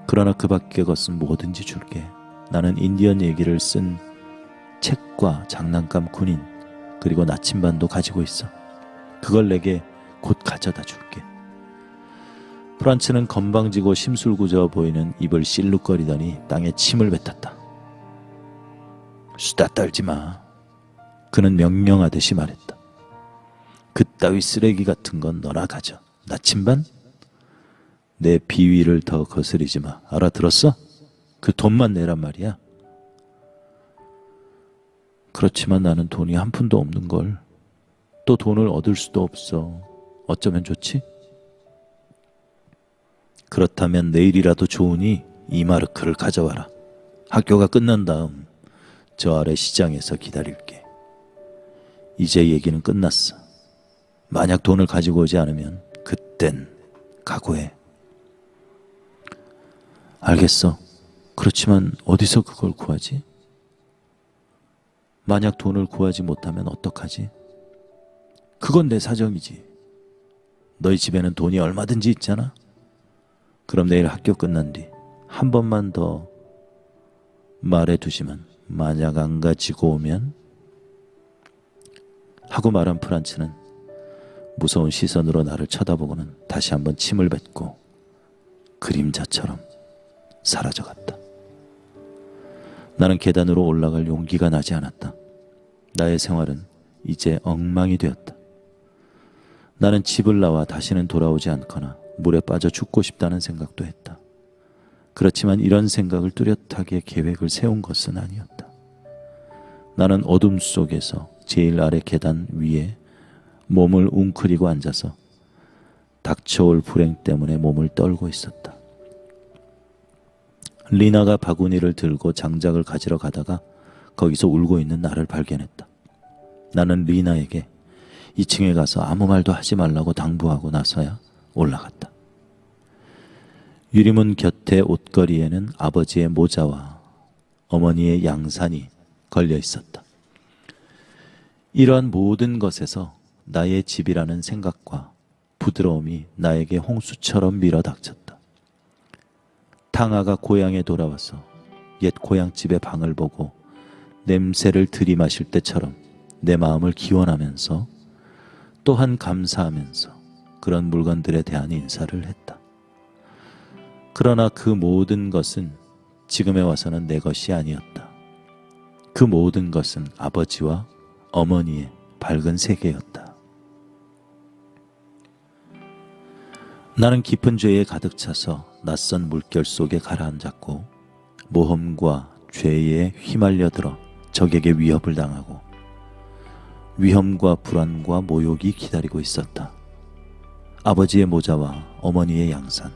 그러나 그 밖의 것은 뭐든지 줄게. 나는 인디언 얘기를 쓴 책과 장난감 군인 그리고 나침반도 가지고 있어. 그걸 내게 곧 가져다 줄게. 프란츠는 건방지고 심술궂어 보이는 입을 실룩거리더니 땅에 침을 뱉었다. 수다 떨지 마. 그는 명령하듯이 말했다. 그따위 쓰레기 같은 건 너나 가져. 나침반? 내 비위를 더 거스리지 마. 알아들었어? 그 돈만 내란 말이야. 그렇지만 나는 돈이 한 푼도 없는 걸. 또 돈을 얻을 수도 없어. 어쩌면 좋지? 그렇다면 내일이라도 좋으니 2마르크를 가져와라. 학교가 끝난 다음 저 아래 시장에서 기다릴게. 이제 얘기는 끝났어. 만약 돈을 가지고 오지 않으면 그땐 각오해. 알겠어. 그렇지만 어디서 그걸 구하지? 만약 돈을 구하지 못하면 어떡하지? 그건 내 사정이지. 너희 집에는 돈이 얼마든지 있잖아. 그럼 내일 학교 끝난 뒤 한 번만 더 말해두지만 만약 안 가지고 오면? 하고 말한 프란츠는 무서운 시선으로 나를 쳐다보고는 다시 한번 침을 뱉고 그림자처럼 사라져갔다. 나는 계단으로 올라갈 용기가 나지 않았다. 나의 생활은 이제 엉망이 되었다. 나는 집을 나와 다시는 돌아오지 않거나 물에 빠져 죽고 싶다는 생각도 했다. 그렇지만 이런 생각을 뚜렷하게 계획을 세운 것은 아니었다. 나는 어둠 속에서 제일 아래 계단 위에 몸을 웅크리고 앉아서 닥쳐올 불행 때문에 몸을 떨고 있었다. 리나가 바구니를 들고 장작을 가지러 가다가 거기서 울고 있는 나를 발견했다. 나는 리나에게 2층에 가서 아무 말도 하지 말라고 당부하고 나서야 올라갔다. 유리문 곁에 옷걸이에는 아버지의 모자와 어머니의 양산이 걸려 있었다. 이러한 모든 것에서 나의 집이라는 생각과 부드러움이 나에게 홍수처럼 밀어닥쳤다. 탕아가 고향에 돌아와서 옛 고향집의 방을 보고 냄새를 들이마실 때처럼 내 마음을 기원하면서 또한 감사하면서 그런 물건들에 대한 인사를 했다. 그러나 그 모든 것은 지금에 와서는 내 것이 아니었다. 그 모든 것은 아버지와 어머니의 밝은 세계였다. 나는 깊은 죄에 가득 차서 낯선 물결 속에 가라앉았고 모험과 죄에 휘말려들어 적에게 위협을 당하고 위험과 불안과 모욕이 기다리고 있었다. 아버지의 모자와 어머니의 양산,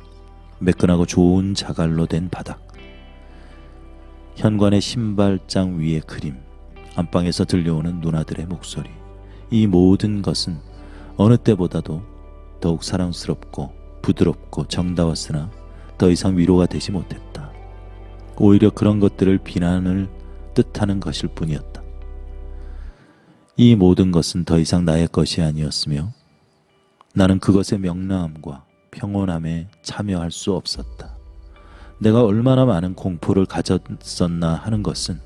매끈하고 좋은 자갈로 된 바닥, 현관의 신발장 위의 그림, 안방에서 들려오는 누나들의 목소리, 이 모든 것은 어느 때보다도 더욱 사랑스럽고 부드럽고 정다웠으나 더 이상 위로가 되지 못했다. 오히려 그런 것들을 비난을 뜻하는 것일 뿐이었다. 이 모든 것은 더 이상 나의 것이 아니었으며 나는 그것의 명랑함과 평온함에 참여할 수 없었다. 내가 얼마나 많은 공포를 가졌었나 하는 것은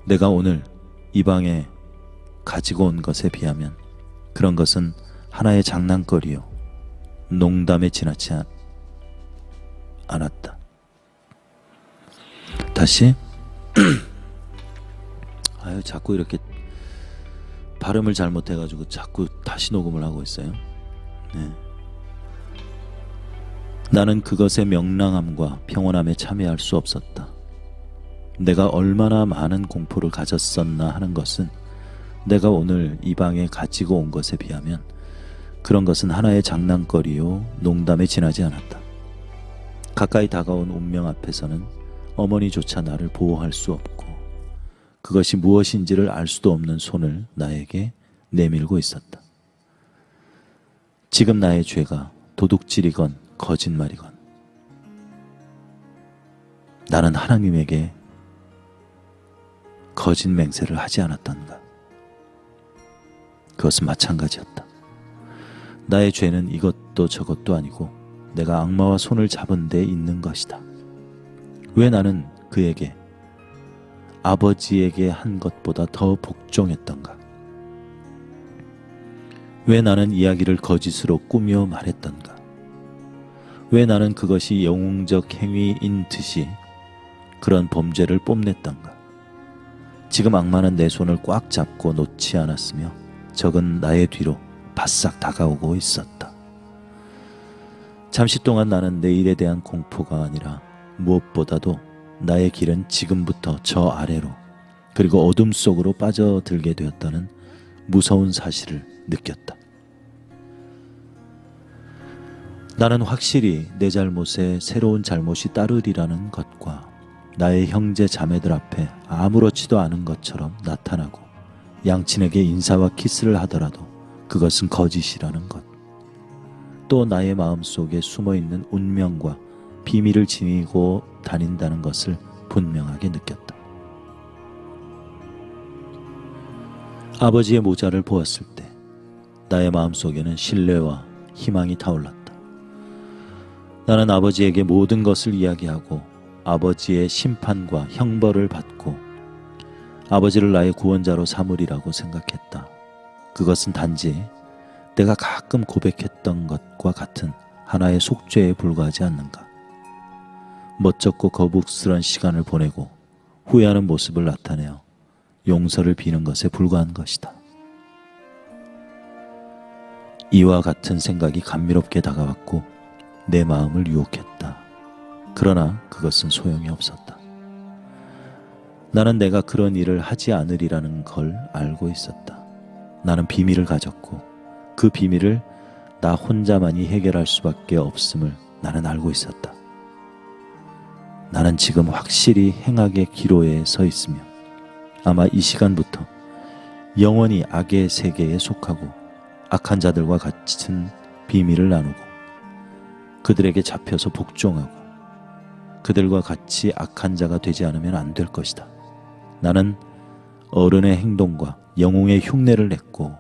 내가 오늘 이 방에 가지고 온 것에 비하면 그런 것은 하나의 장난거리요 농담에 지나치 않았다. 다시 아유 자꾸 이렇게 발음을 잘못해가지고 자꾸 다시 녹음을 하고 있어요. 네. 나는 그것의 명랑함과 평온함에 참여할 수 없었다. 내가 얼마나 많은 공포를 가졌었나 하는 것은 내가 오늘 이 방에 가지고 온 것에 비하면 그런 것은 하나의 장난거리요 농담에 지나지 않았다. 가까이 다가온 운명 앞에서는 어머니조차 나를 보호할 수 없고 그것이 무엇인지를 알 수도 없는 손을 나에게 내밀고 있었다. 지금 나의 죄가 도둑질이건 거짓말이건 나는 하나님에게 거짓 맹세를 하지 않았던가. 그것은 마찬가지였다. 나의 죄는 이것도 저것도 아니고 내가 악마와 손을 잡은 데 있는 것이다. 왜 나는 그에게 아버지에게 한 것보다 더 복종했던가? 왜 나는 이야기를 거짓으로 꾸며 말했던가? 왜 나는 그것이 영웅적 행위인 듯이 그런 범죄를 뽐냈던가? 지금 악마는 내 손을 꽉 잡고 놓지 않았으며 적은 나의 뒤로 바싹 다가오고 있었다. 잠시 동안 나는 내일에 대한 공포가 아니라 무엇보다도 나의 길은 지금부터 저 아래로 그리고 어둠 속으로 빠져들게 되었다는 무서운 사실을 느꼈다. 나는 확실히 내 잘못에 새로운 잘못이 따르리라는 것과 나의 형제 자매들 앞에 아무렇지도 않은 것처럼 나타나고 양친에게 인사와 키스를 하더라도 그것은 거짓이라는 것. 또 나의 마음속에 숨어있는 운명과 비밀을 지니고 다닌다는 것을 분명하게 느꼈다. 아버지의 모자를 보았을 때 나의 마음속에는 신뢰와 희망이 타올랐다. 나는 아버지에게 모든 것을 이야기하고 아버지의 심판과 형벌을 받고 아버지를 나의 구원자로 삼으리라고 생각했다. 그것은 단지 내가 가끔 고백했던 것과 같은 하나의 속죄에 불과하지 않는가. 멋쩍고 거북스런 시간을 보내고 후회하는 모습을 나타내어 용서를 비는 것에 불과한 것이다. 이와 같은 생각이 감미롭게 다가왔고 내 마음을 유혹했다. 그러나 그것은 소용이 없었다. 나는 내가 그런 일을 하지 않으리라는 걸 알고 있었다. 나는 비밀을 가졌고 그 비밀을 나 혼자만이 해결할 수밖에 없음을 나는 알고 있었다. 나는 지금 확실히 행악의 기로에 서 있으며 아마 이 시간부터 영원히 악의 세계에 속하고 악한 자들과 같은 비밀을 나누고 그들에게 잡혀서 복종하고 그들과 같이 악한 자가 되지 않으면 안 될 것이다. 나는 어른의 행동과 영웅의 흉내를 냈고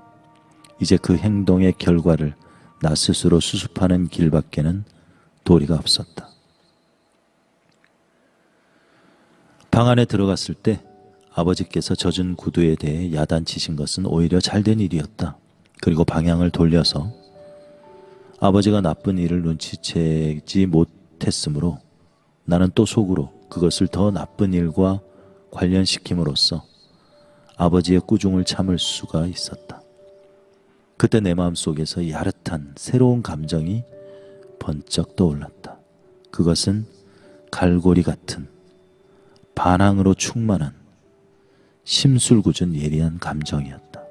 이제 그 행동의 결과를 나 스스로 수습하는 길밖에는 도리가 없었다. 방 안에 들어갔을 때 아버지께서 젖은 구두에 대해 야단치신 것은 오히려 잘된 일이었다. 그리고 방향을 돌려서 아버지가 나쁜 일을 눈치채지 못했으므로 나는 또 속으로 그것을 더 나쁜 일과 관련시킴으로써 아버지의 꾸중을 참을 수가 있었다. 그때 내 마음속에서 야릇한 새로운 감정이 번쩍 떠올랐다. 그것은 갈고리 같은 반항으로 충만한 심술궂은 예리한 감정이었다.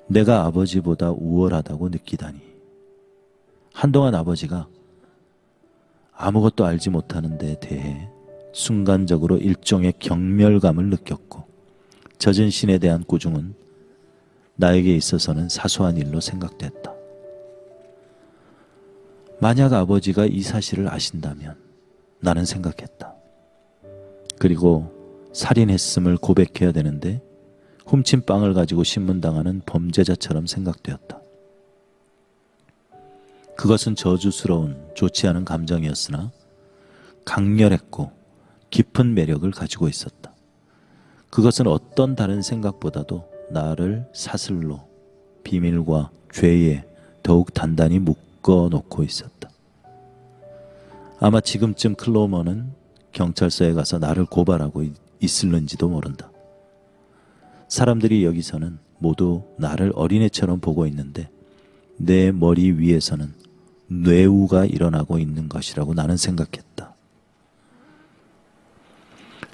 내가 아버지보다 우월하다고 느끼다니. 한동안 아버지가 아무것도 알지 못하는 데 대해 순간적으로 일종의 경멸감을 느꼈고 젖은 신에 대한 꾸중은 나에게 있어서는 사소한 일로 생각됐다. 만약 아버지가 이 사실을 아신다면 나는 생각했다. 그리고 살인했음을 고백해야 되는데 훔친 빵을 가지고 신문당하는 범죄자처럼 생각되었다. 그것은 저주스러운 좋지 않은 감정이었으나 강렬했고 깊은 매력을 가지고 있었다. 그것은 어떤 다른 생각보다도 나를 사슬로 비밀과 죄에 더욱 단단히 묶어 놓고 있었다. 아마 지금쯤 클로머는 경찰서에 가서 나를 고발하고 있을는지도 모른다. 사람들이 여기서는 모두 나를 어린애처럼 보고 있는데 내 머리 위에서는 뇌우가 일어나고 있는 것이라고 나는 생각했다.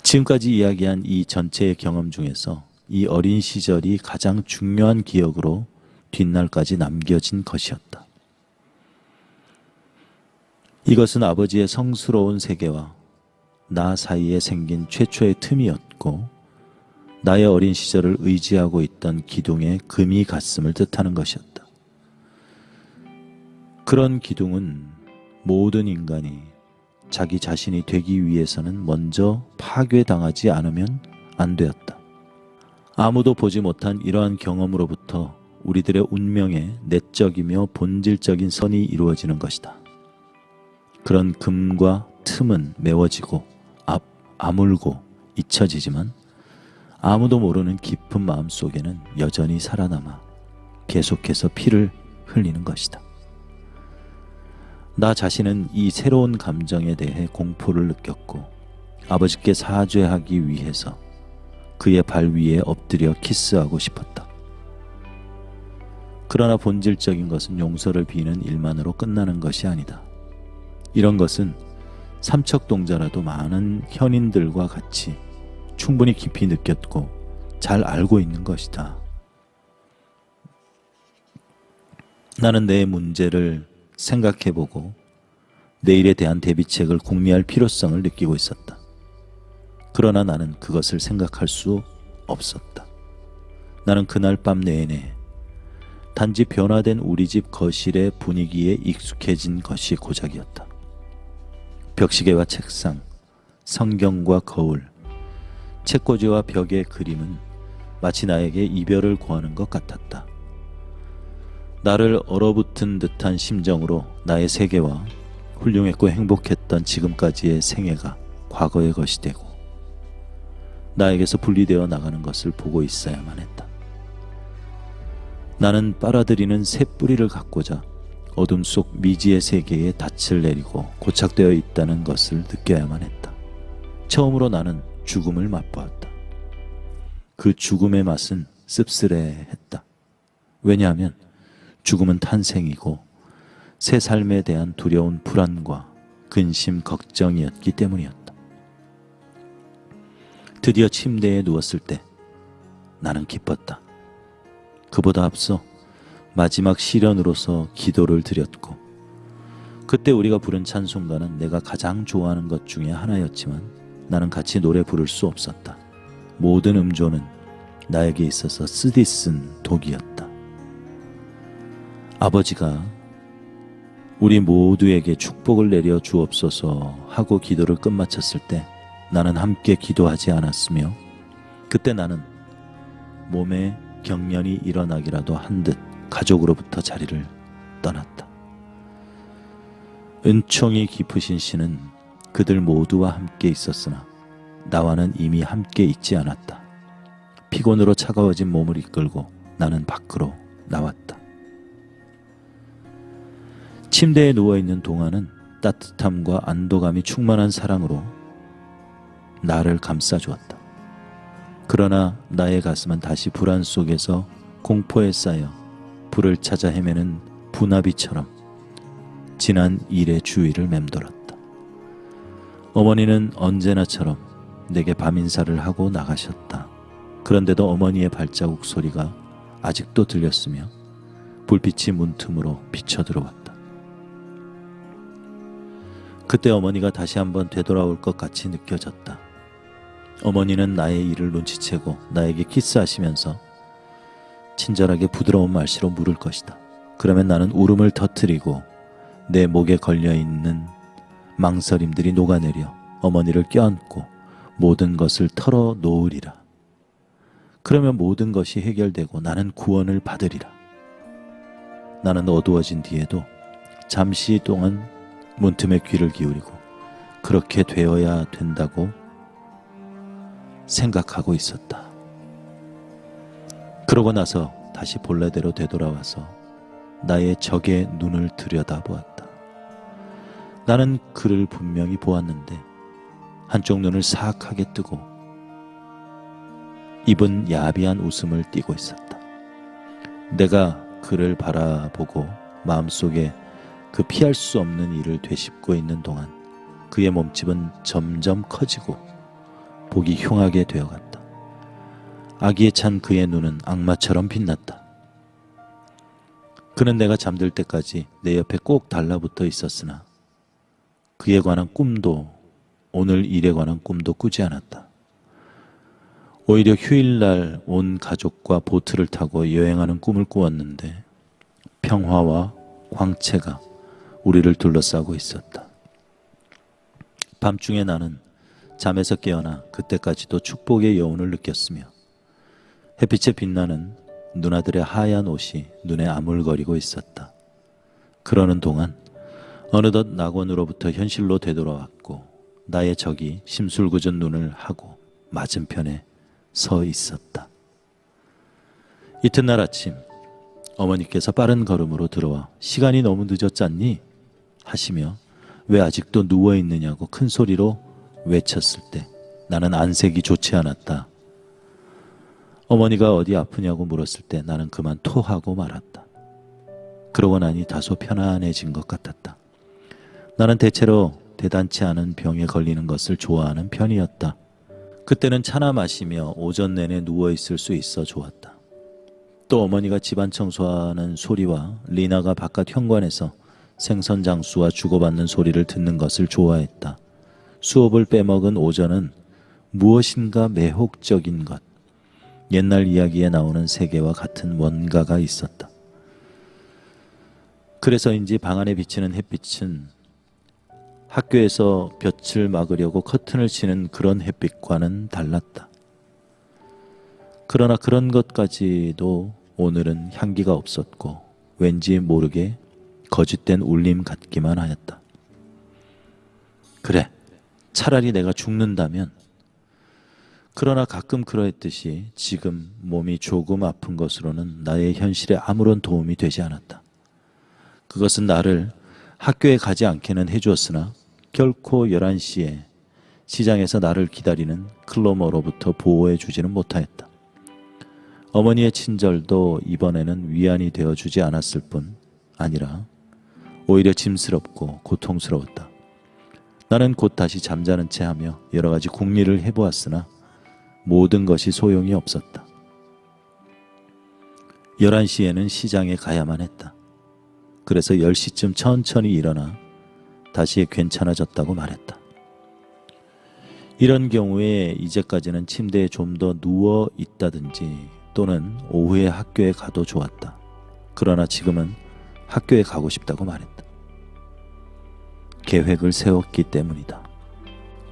지금까지 이야기한 이 전체의 경험 중에서 이 어린 시절이 가장 중요한 기억으로 뒷날까지 남겨진 것이었다. 이것은 아버지의 성스러운 세계와 나 사이에 생긴 최초의 틈이었고 나의 어린 시절을 의지하고 있던 기둥의 금이 갔음을 뜻하는 것이었다. 그런 기둥은 모든 인간이 자기 자신이 되기 위해서는 먼저 파괴당하지 않으면 안 되었다. 아무도 보지 못한 이러한 경험으로부터 우리들의 운명의 내적이며 본질적인 선이 이루어지는 것이다. 그런 금과 틈은 메워지고 아물고 잊혀지지만 아무도 모르는 깊은 마음 속에는 여전히 살아남아 계속해서 피를 흘리는 것이다. 나 자신은 이 새로운 감정에 대해 공포를 느꼈고 아버지께 사죄하기 위해서 그의 발 위에 엎드려 키스하고 싶었다. 그러나 본질적인 것은 용서를 비는 일만으로 끝나는 것이 아니다. 이런 것은 삼척동자라도 많은 현인들과 같이 충분히 깊이 느꼈고 잘 알고 있는 것이다. 나는 내 문제를 생각해보고 내일에 대한 대비책을 궁리할 필요성을 느끼고 있었다. 그러나 나는 그것을 생각할 수 없었다. 나는 그날 밤 내내 단지 변화된 우리 집 거실의 분위기에 익숙해진 것이 고작이었다. 벽시계와 책상, 성경과 거울, 책꽂이와 벽의 그림은 마치 나에게 이별을 고하는 것 같았다. 나를 얼어붙은 듯한 심정으로 나의 세계와 훌륭했고 행복했던 지금까지의 생애가 과거의 것이 되고 나에게서 분리되어 나가는 것을 보고 있어야만 했다. 나는 빨아들이는 새 뿌리를 갖고자 어둠 속 미지의 세계에 닻을 내리고 고착되어 있다는 것을 느껴야만 했다. 처음으로 나는 죽음을 맛보았다. 그 죽음의 맛은 씁쓸해했다. 왜냐하면 죽음은 탄생이고 새 삶에 대한 두려운 불안과 근심, 걱정이었기 때문이었다. 드디어 침대에 누웠을 때 나는 기뻤다. 그보다 앞서 마지막 시련으로서 기도를 드렸고 그때 우리가 부른 찬송가는 내가 가장 좋아하는 것 중에 하나였지만 나는 같이 노래 부를 수 없었다. 모든 음조는 나에게 있어서 쓰디쓴 독이었다. 아버지가 우리 모두에게 축복을 내려 주옵소서 하고 기도를 끝마쳤을 때 나는 함께 기도하지 않았으며 그때 나는 몸에 경련이 일어나기라도 한 듯 가족으로부터 자리를 떠났다. 은총이 깊으신 신은 그들 모두와 함께 있었으나 나와는 이미 함께 있지 않았다. 피곤으로 차가워진 몸을 이끌고 나는 밖으로 나왔다. 침대에 누워있는 동안은 따뜻함과 안도감이 충만한 사랑으로 나를 감싸주었다. 그러나 나의 가슴은 다시 불안 속에서 공포에 쌓여 불을 찾아 헤매는 부나비처럼 지난 일의 주위를 맴돌았다. 어머니는 언제나처럼 내게 밤 인사를 하고 나가셨다. 그런데도 어머니의 발자국 소리가 아직도 들렸으며 불빛이 문틈으로 비쳐 들어왔다. 그때 어머니가 다시 한번 되돌아올 것 같이 느껴졌다. 어머니는 나의 일을 눈치채고 나에게 키스하시면서 친절하게 부드러운 말씨로 물을 것이다. 그러면 나는 울음을 터뜨리고 내 목에 걸려있는 망설임들이 녹아내려 어머니를 껴안고 모든 것을 털어놓으리라. 그러면 모든 것이 해결되고 나는 구원을 받으리라. 나는 어두워진 뒤에도 잠시 동안 문틈에 귀를 기울이고 그렇게 되어야 된다고 생각하고 있었다. 그러고 나서 다시 본래대로 되돌아와서 나의 적의 눈을 들여다보았다. 나는 그를 분명히 보았는데 한쪽 눈을 사악하게 뜨고 입은 야비한 웃음을 띠고 있었다. 내가 그를 바라보고 마음속에 그 피할 수 없는 일을 되씹고 있는 동안 그의 몸집은 점점 커지고 보기 흉하게 되어갔다. 아기에 찬 그의 눈은 악마처럼 빛났다. 그는 내가 잠들 때까지 내 옆에 꼭 달라붙어 있었으나 그에 관한 꿈도 오늘 일에 관한 꿈도 꾸지 않았다. 오히려 휴일날 온 가족과 보트를 타고 여행하는 꿈을 꾸었는데 평화와 광채가 우리를 둘러싸고 있었다. 밤중에 나는 잠에서 깨어나 그때까지도 축복의 여운을 느꼈으며 햇빛에 빛나는 누나들의 하얀 옷이 눈에 아물거리고 있었다. 그러는 동안 어느덧 낙원으로부터 현실로 되돌아왔고 나의 적이 심술궂은 눈을 하고 맞은편에 서 있었다. 이튿날 아침 어머니께서 빠른 걸음으로 들어와 시간이 너무 늦었잖니? 하시며 왜 아직도 누워있느냐고 큰 소리로 외쳤을 때 나는 안색이 좋지 않았다. 어머니가 어디 아프냐고 물었을 때 나는 그만 토하고 말았다. 그러고 나니 다소 편안해진 것 같았다. 나는 대체로 대단치 않은 병에 걸리는 것을 좋아하는 편이었다. 그때는 차나 마시며 오전 내내 누워있을 수 있어 좋았다. 또 어머니가 집안 청소하는 소리와 리나가 바깥 현관에서 생선 장수와 주고받는 소리를 듣는 것을 좋아했다. 수업을 빼먹은 오전은 무엇인가 매혹적인 것, 옛날 이야기에 나오는 세계와 같은 뭔가가 있었다. 그래서인지 방 안에 비치는 햇빛은 학교에서 볕을 막으려고 커튼을 치는 그런 햇빛과는 달랐다. 그러나 그런 것까지도 오늘은 향기가 없었고 왠지 모르게 거짓된 울림 같기만 하였다. 그래, 차라리 내가 죽는다면. 그러나 가끔 그러했듯이 지금 몸이 조금 아픈 것으로는 나의 현실에 아무런 도움이 되지 않았다. 그것은 나를 학교에 가지 않게는 해주었으나 결코 11시에 시장에서 나를 기다리는 클로머로부터 보호해 주지는 못하였다. 어머니의 친절도 이번에는 위안이 되어주지 않았을 뿐 아니라 오히려 짐스럽고 고통스러웠다. 나는 곧 다시 잠자는 채 하며 여러 가지 궁리를 해보았으나 모든 것이 소용이 없었다. 11시에는 시장에 가야만 했다. 그래서 10시쯤 천천히 일어나 다시 괜찮아졌다고 말했다. 이런 경우에 이제까지는 침대에 좀 더 누워 있다든지 또는 오후에 학교에 가도 좋았다. 그러나 지금은 학교에 가고 싶다고 말했다. 계획을 세웠기 때문이다.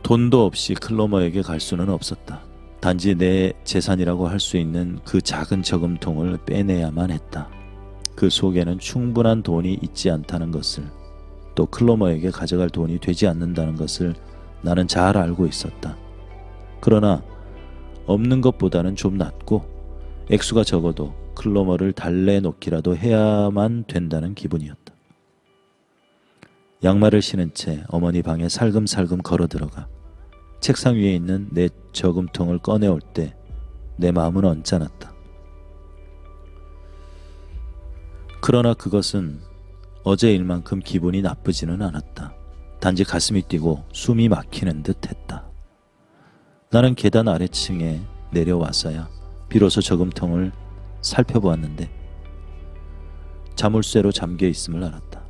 돈도 없이 클로머에게 갈 수는 없었다. 단지 내 재산이라고 할 수 있는 그 작은 저금통을 빼내야만 했다. 그 속에는 충분한 돈이 있지 않다는 것을, 또 클로머에게 가져갈 돈이 되지 않는다는 것을 나는 잘 알고 있었다. 그러나 없는 것보다는 좀 낫고 액수가 적어도 클로머를 달래놓기라도 해야만 된다는 기분이었다. 양말을 신은 채 어머니 방에 살금살금 걸어 들어가 책상 위에 있는 내 저금통을 꺼내올 때 내 마음은 언짢았다. 그러나 그것은 어제 일만큼 기분이 나쁘지는 않았다. 단지 가슴이 뛰고 숨이 막히는 듯 했다. 나는 계단 아래층에 내려와서야 비로소 저금통을 살펴보았는데 자물쇠로 잠겨 있음을 알았다.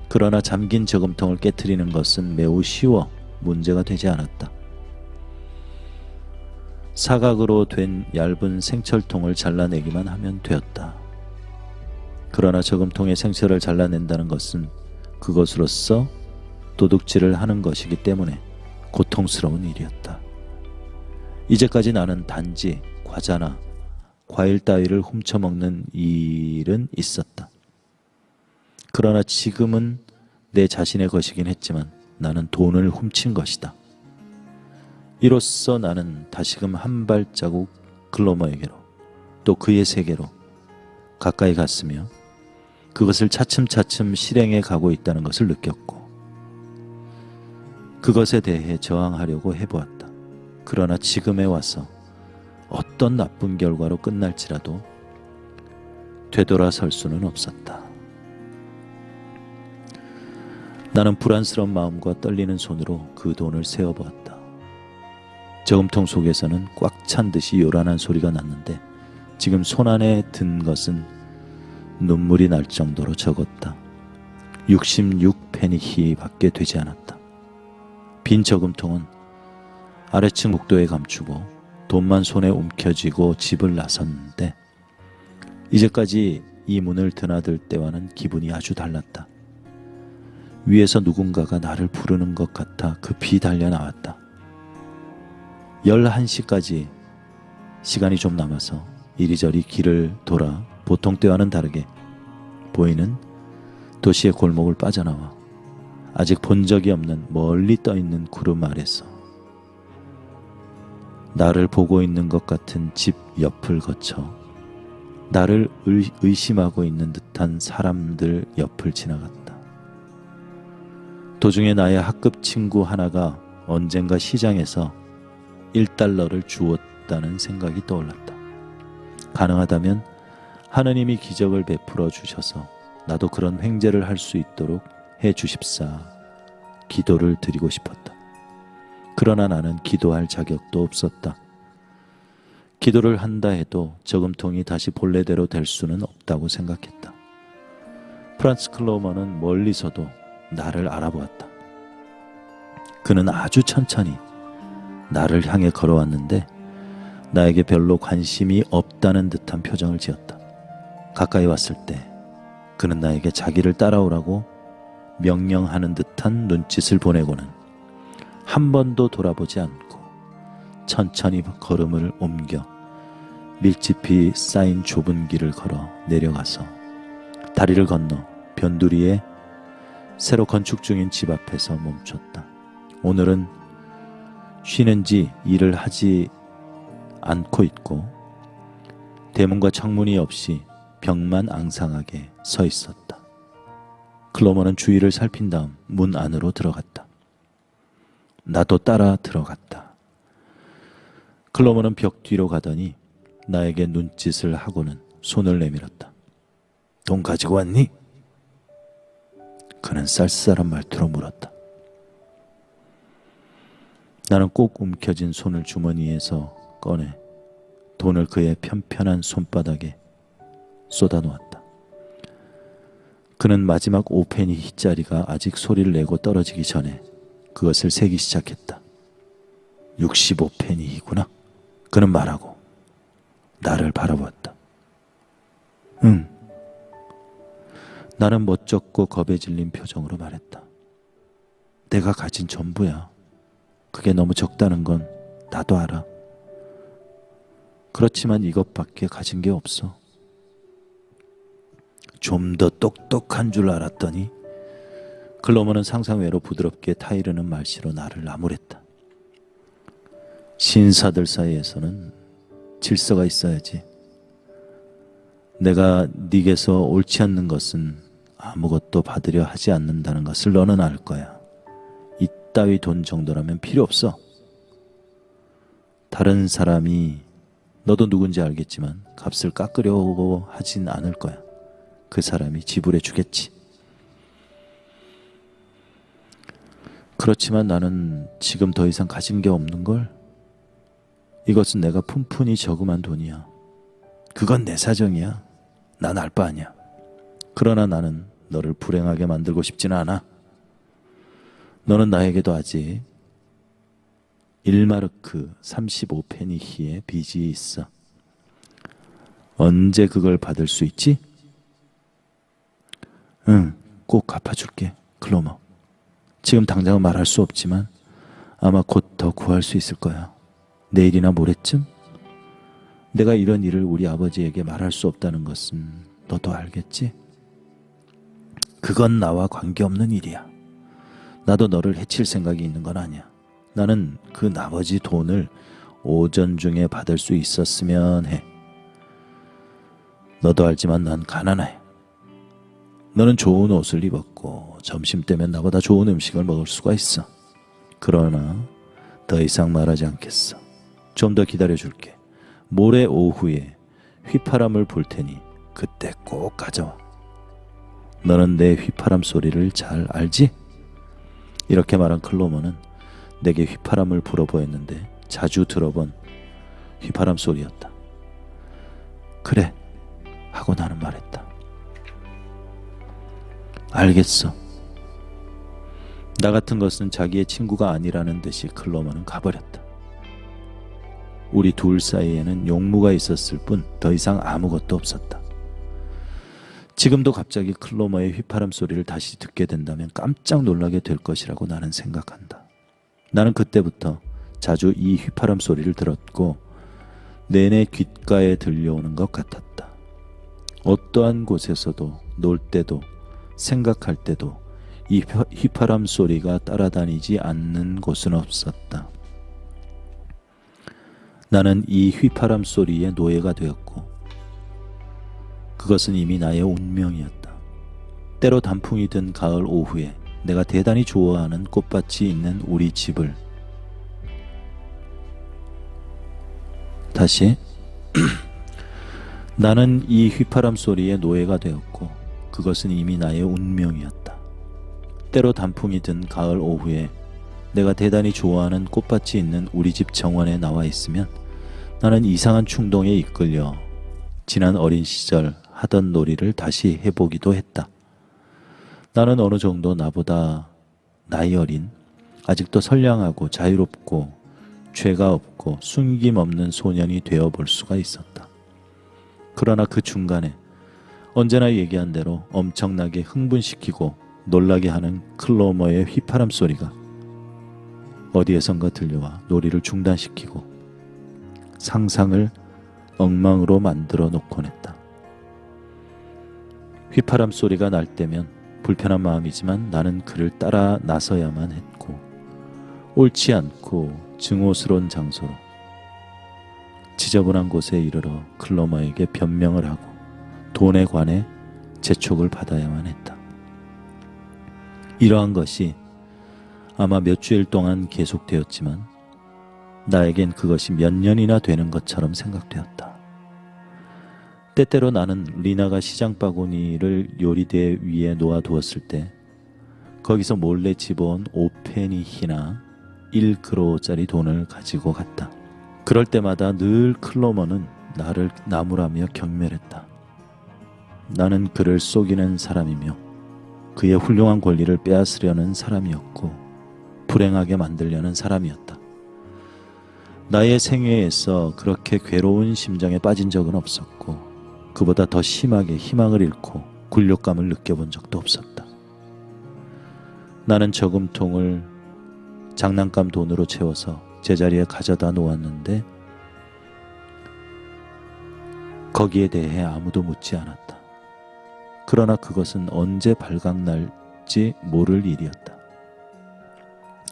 그러나 잠긴 저금통을 깨트리는 것은 매우 쉬워 문제가 되지 않았다. 사각으로 된 얇은 생철통을 잘라내기만 하면 되었다. 그러나 저금통의 생철을 잘라낸다는 것은 그것으로서 도둑질을 하는 것이기 때문에 고통스러운 일이었다. 이제까지 나는 단지 과자나 과일 따위를 훔쳐먹는 일은 있었다. 그러나 지금은 내 자신의 것이긴 했지만 나는 돈을 훔친 것이다. 이로써 나는 다시금 한 발자국 클로머에게로 또 그의 세계로 가까이 갔으며 그것을 차츰차츰 실행해 가고 있다는 것을 느꼈고 그것에 대해 저항하려고 해보았다. 그러나 지금에 와서 어떤 나쁜 결과로 끝날지라도 되돌아설 수는 없었다. 나는 불안스러운 마음과 떨리는 손으로 그 돈을 세어보았다. 저금통 속에서는 꽉 찬 듯이 요란한 소리가 났는데 지금 손안에 든 것은 눈물이 날 정도로 적었다. 66페니히밖에 되지 않았다. 빈 저금통은 아래층 복도에 감추고 돈만 손에 움켜쥐고 집을 나섰는데 이제까지 이 문을 드나들 때와는 기분이 아주 달랐다. 위에서 누군가가 나를 부르는 것 같아 급히 달려나왔다. 11시까지 시간이 좀 남아서 이리저리 길을 돌아 보통 때와는 다르게 보이는 도시의 골목을 빠져나와 아직 본 적이 없는 멀리 떠있는 구름 아래서 나를 보고 있는 것 같은 집 옆을 거쳐 나를 의심하고 있는 듯한 사람들 옆을 지나갔다. 도중에 나의 학급 친구 하나가 언젠가 시장에서 $1를 주었다는 생각이 떠올랐다. 가능하다면 하느님이 기적을 베풀어 주셔서 나도 그런 횡재를 할 수 있도록 해 주십사 기도를 드리고 싶었다. 그러나 나는 기도할 자격도 없었다. 기도를 한다 해도 저금통이 다시 본래대로 될 수는 없다고 생각했다. 프란츠 클로머는 멀리서도 나를 알아보았다. 그는 아주 천천히 나를 향해 걸어왔는데 나에게 별로 관심이 없다는 듯한 표정을 지었다. 가까이 왔을 때 그는 나에게 자기를 따라오라고 명령하는 듯한 눈짓을 보내고는 한 번도 돌아보지 않고 천천히 걸음을 옮겨 밀집히 쌓인 좁은 길을 걸어 내려가서 다리를 건너 변두리에 새로 건축 중인 집 앞에서 멈췄다. 오늘은 쉬는지 일을 하지 않고 있고 대문과 창문이 없이 벽만 앙상하게 서 있었다. 클로머는 주위를 살핀 다음 문 안으로 들어갔다. 나도 따라 들어갔다. 클로머는 벽 뒤로 가더니 나에게 눈짓을 하고는 손을 내밀었다. 돈 가지고 왔니? 그는 쌀쌀한 말투로 물었다. 나는 꼭 움켜쥔 손을 주머니에서 꺼내 돈을 그의 편편한 손바닥에 쏟아놓았다. 그는 마지막 5페니짜리가 아직 소리를 내고 떨어지기 전에 그것을 세기 시작했다. 65페니이구나. 그는 말하고 나를 바라보았다. 응. 나는 멋쩍고 겁에 질린 표정으로 말했다. 내가 가진 전부야. 그게 너무 적다는 건 나도 알아. 그렇지만 이것밖에 가진 게 없어. 좀 더 똑똑한 줄 알았더니 클로머는 상상외로 부드럽게 타이르는 말씨로 나를 나무랬다. 신사들 사이에서는 질서가 있어야지. 내가 네게서 옳지 않는 것은 아무것도 받으려 하지 않는다는 것을 너는 알 거야. 이따위 돈 정도라면 필요 없어. 다른 사람이 너도 누군지 알겠지만 값을 깎으려고 하진 않을 거야. 그 사람이 지불해 주겠지. 그렇지만 나는 지금 더 이상 가진 게 없는 걸. 이것은 내가 푼푼히 저금한 돈이야. 그건 내 사정이야. 난 알 바 아니야. 그러나 나는 너를 불행하게 만들고 싶지는 않아. 너는 나에게도 아직 1마르크 35페니히의 빚이 있어. 언제 그걸 받을 수 있지? 응, 꼭 갚아줄게, 클로머. 지금 당장은 말할 수 없지만 아마 곧 더 구할 수 있을 거야. 내일이나 모레쯤? 내가 이런 일을 우리 아버지에게 말할 수 없다는 것은 너도 알겠지? 그건 나와 관계없는 일이야. 나도 너를 해칠 생각이 있는 건 아니야. 나는 그 나머지 돈을 오전 중에 받을 수 있었으면 해. 너도 알지만 난 가난해. 너는 좋은 옷을 입었고 점심 때면 나보다 좋은 음식을 먹을 수가 있어. 그러나 더 이상 말하지 않겠어. 좀 더 기다려줄게. 모레 오후에 휘파람을 불 테니 그때 꼭 가져와. 너는 내 휘파람 소리를 잘 알지? 이렇게 말한 클로머는 내게 휘파람을 불어 보였는데 자주 들어본 휘파람 소리였다. 그래 하고 나는 말했다. 알겠어. 나 같은 것은 자기의 친구가 아니라는 듯이 클로머는 가버렸다. 우리 둘 사이에는 용무가 있었을 뿐 더 이상 아무것도 없었다. 지금도 갑자기 클로머의 휘파람 소리를 다시 듣게 된다면 깜짝 놀라게 될 것이라고 나는 생각한다. 나는 그때부터 자주 이 휘파람 소리를 들었고 내내 귓가에 들려오는 것 같았다. 어떠한 곳에서도 놀 때도 생각할 때도 이 휘파람 소리가 따라다니지 않는 곳은 없었다. 나는 이 휘파람 소리의 노예가 되었고 그것은 이미 나의 운명이었다. 때로 단풍이 든 가을 오후에 내가 대단히 좋아하는 꽃밭이 있는 우리 집을 다시 나는 이 휘파람 소리의 노예가 되었고 그것은 이미 나의 운명이었다. 때로 단풍이 든 가을 오후에 내가 대단히 좋아하는 꽃밭이 있는 우리 집 정원에 나와 있으면 나는 이상한 충동에 이끌려 지난 어린 시절 하던 놀이를 다시 해보기도 했다. 나는 어느 정도 나보다 나이 어린 아직도 선량하고 자유롭고 죄가 없고 숨김 없는 소년이 되어 볼 수가 있었다. 그러나 그 중간에 언제나 얘기한 대로 엄청나게 흥분시키고 놀라게 하는 클로머의 휘파람 소리가 어디에선가 들려와 놀이를 중단시키고 상상을 엉망으로 만들어 놓곤 했다. 휘파람 소리가 날 때면 불편한 마음이지만 나는 그를 따라 나서야만 했고 옳지 않고 증오스러운 장소로 지저분한 곳에 이르러 클로머에게 변명을 하고 돈에 관해 재촉을 받아야만 했다. 이러한 것이 아마 몇 주일 동안 계속되었지만 나에겐 그것이 몇 년이나 되는 것처럼 생각되었다. 때때로 나는 리나가 시장 바구니를 요리대 위에 놓아두었을 때 거기서 몰래 집어온 5페니히나 1그로짜리 돈을 가지고 갔다. 그럴 때마다 늘 클로머는 나를 나무라며 경멸했다. 나는 그를 속이는 사람이며 그의 훌륭한 권리를 빼앗으려는 사람이었고 불행하게 만들려는 사람이었다. 나의 생애에서 그렇게 괴로운 심정에 빠진 적은 없었고 그보다 더 심하게 희망을 잃고 굴욕감을 느껴본 적도 없었다. 나는 저금통을 장난감 돈으로 채워서 제자리에 가져다 놓았는데 거기에 대해 아무도 묻지 않았다. 그러나 그것은 언제 발각날지 모를 일이었다.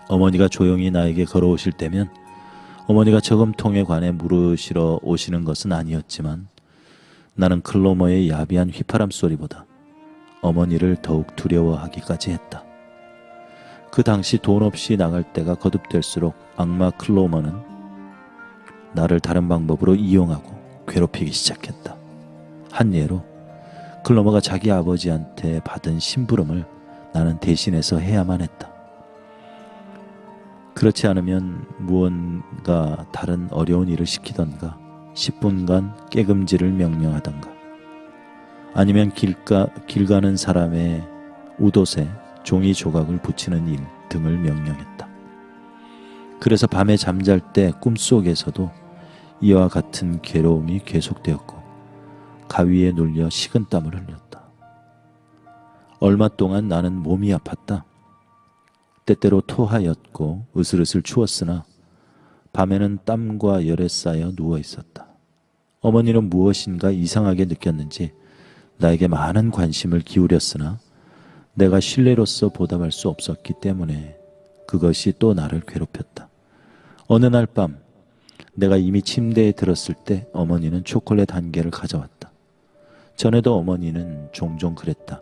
어머니가 조용히 나에게 걸어오실 때면 어머니가 저금통에 관해 물으시러 오시는 것은 아니었지만 나는 클로머의 야비한 휘파람 소리보다 어머니를 더욱 두려워하기까지 했다. 그 당시 돈 없이 나갈 때가 거듭될수록 악마 클로머는 나를 다른 방법으로 이용하고 괴롭히기 시작했다. 한 예로 클로머가 자기 아버지한테 받은 심부름을 나는 대신해서 해야만 했다. 그렇지 않으면 무언가 다른 어려운 일을 시키던가 10분간 깨금질을 명령하던가 아니면 길 가는 사람의 웃옷에 종이 조각을 붙이는 일 등을 명령했다. 그래서 밤에 잠잘 때 꿈속에서도 이와 같은 괴로움이 계속되었고 가위에 눌려 식은땀을 흘렸다. 얼마 동안 나는 몸이 아팠다. 때때로 토하였고 으슬으슬 추웠으나 밤에는 땀과 열에 쌓여 누워 있었다. 어머니는 무엇인가 이상하게 느꼈는지 나에게 많은 관심을 기울였으나 내가 신뢰로서 보답할 수 없었기 때문에 그것이 또 나를 괴롭혔다. 어느 날 밤 내가 이미 침대에 들었을 때 어머니는 초콜릿 한 개를 가져왔다. 전에도 어머니는 종종 그랬다.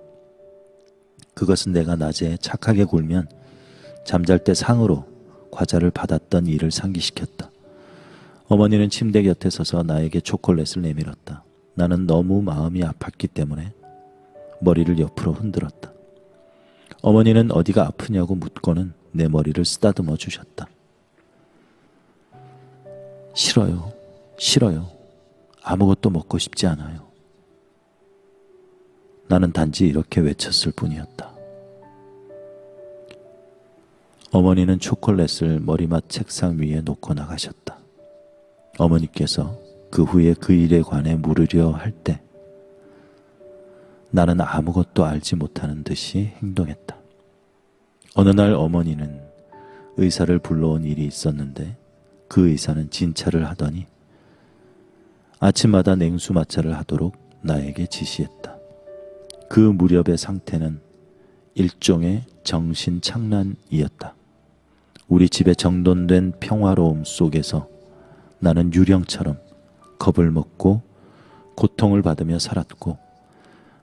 그것은 내가 낮에 착하게 굴면 잠잘 때 상으로 과자를 받았던 일을 상기시켰다. 어머니는 침대 곁에 서서 나에게 초콜릿을 내밀었다. 나는 너무 마음이 아팠기 때문에 머리를 옆으로 흔들었다. 어머니는 어디가 아프냐고 묻고는 내 머리를 쓰다듬어 주셨다. 싫어요. 싫어요. 아무것도 먹고 싶지 않아요. 나는 단지 이렇게 외쳤을 뿐이었다. 어머니는 초콜릿을 머리맡 책상 위에 놓고 나가셨다. 어머니께서 그 후에 그 일에 관해 물으려 할 때 나는 아무것도 알지 못하는 듯이 행동했다. 어느 날 어머니는 의사를 불러온 일이 있었는데 그 의사는 진찰을 하더니 아침마다 냉수 마찰을 하도록 나에게 지시했다. 그 무렵의 상태는 일종의 정신착란이었다. 우리 집의 정돈된 평화로움 속에서 나는 유령처럼 겁을 먹고 고통을 받으며 살았고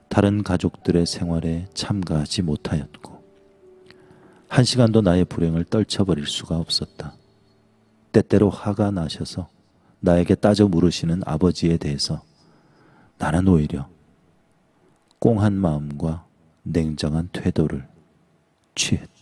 다른 가족들의 생활에 참가하지 못하였고 한 시간도 나의 불행을 떨쳐버릴 수가 없었다. 때때로 화가 나셔서 나에게 따져 물으시는 아버지에 대해서 나는 오히려 꽁한 마음과 냉정한 태도를 취했다.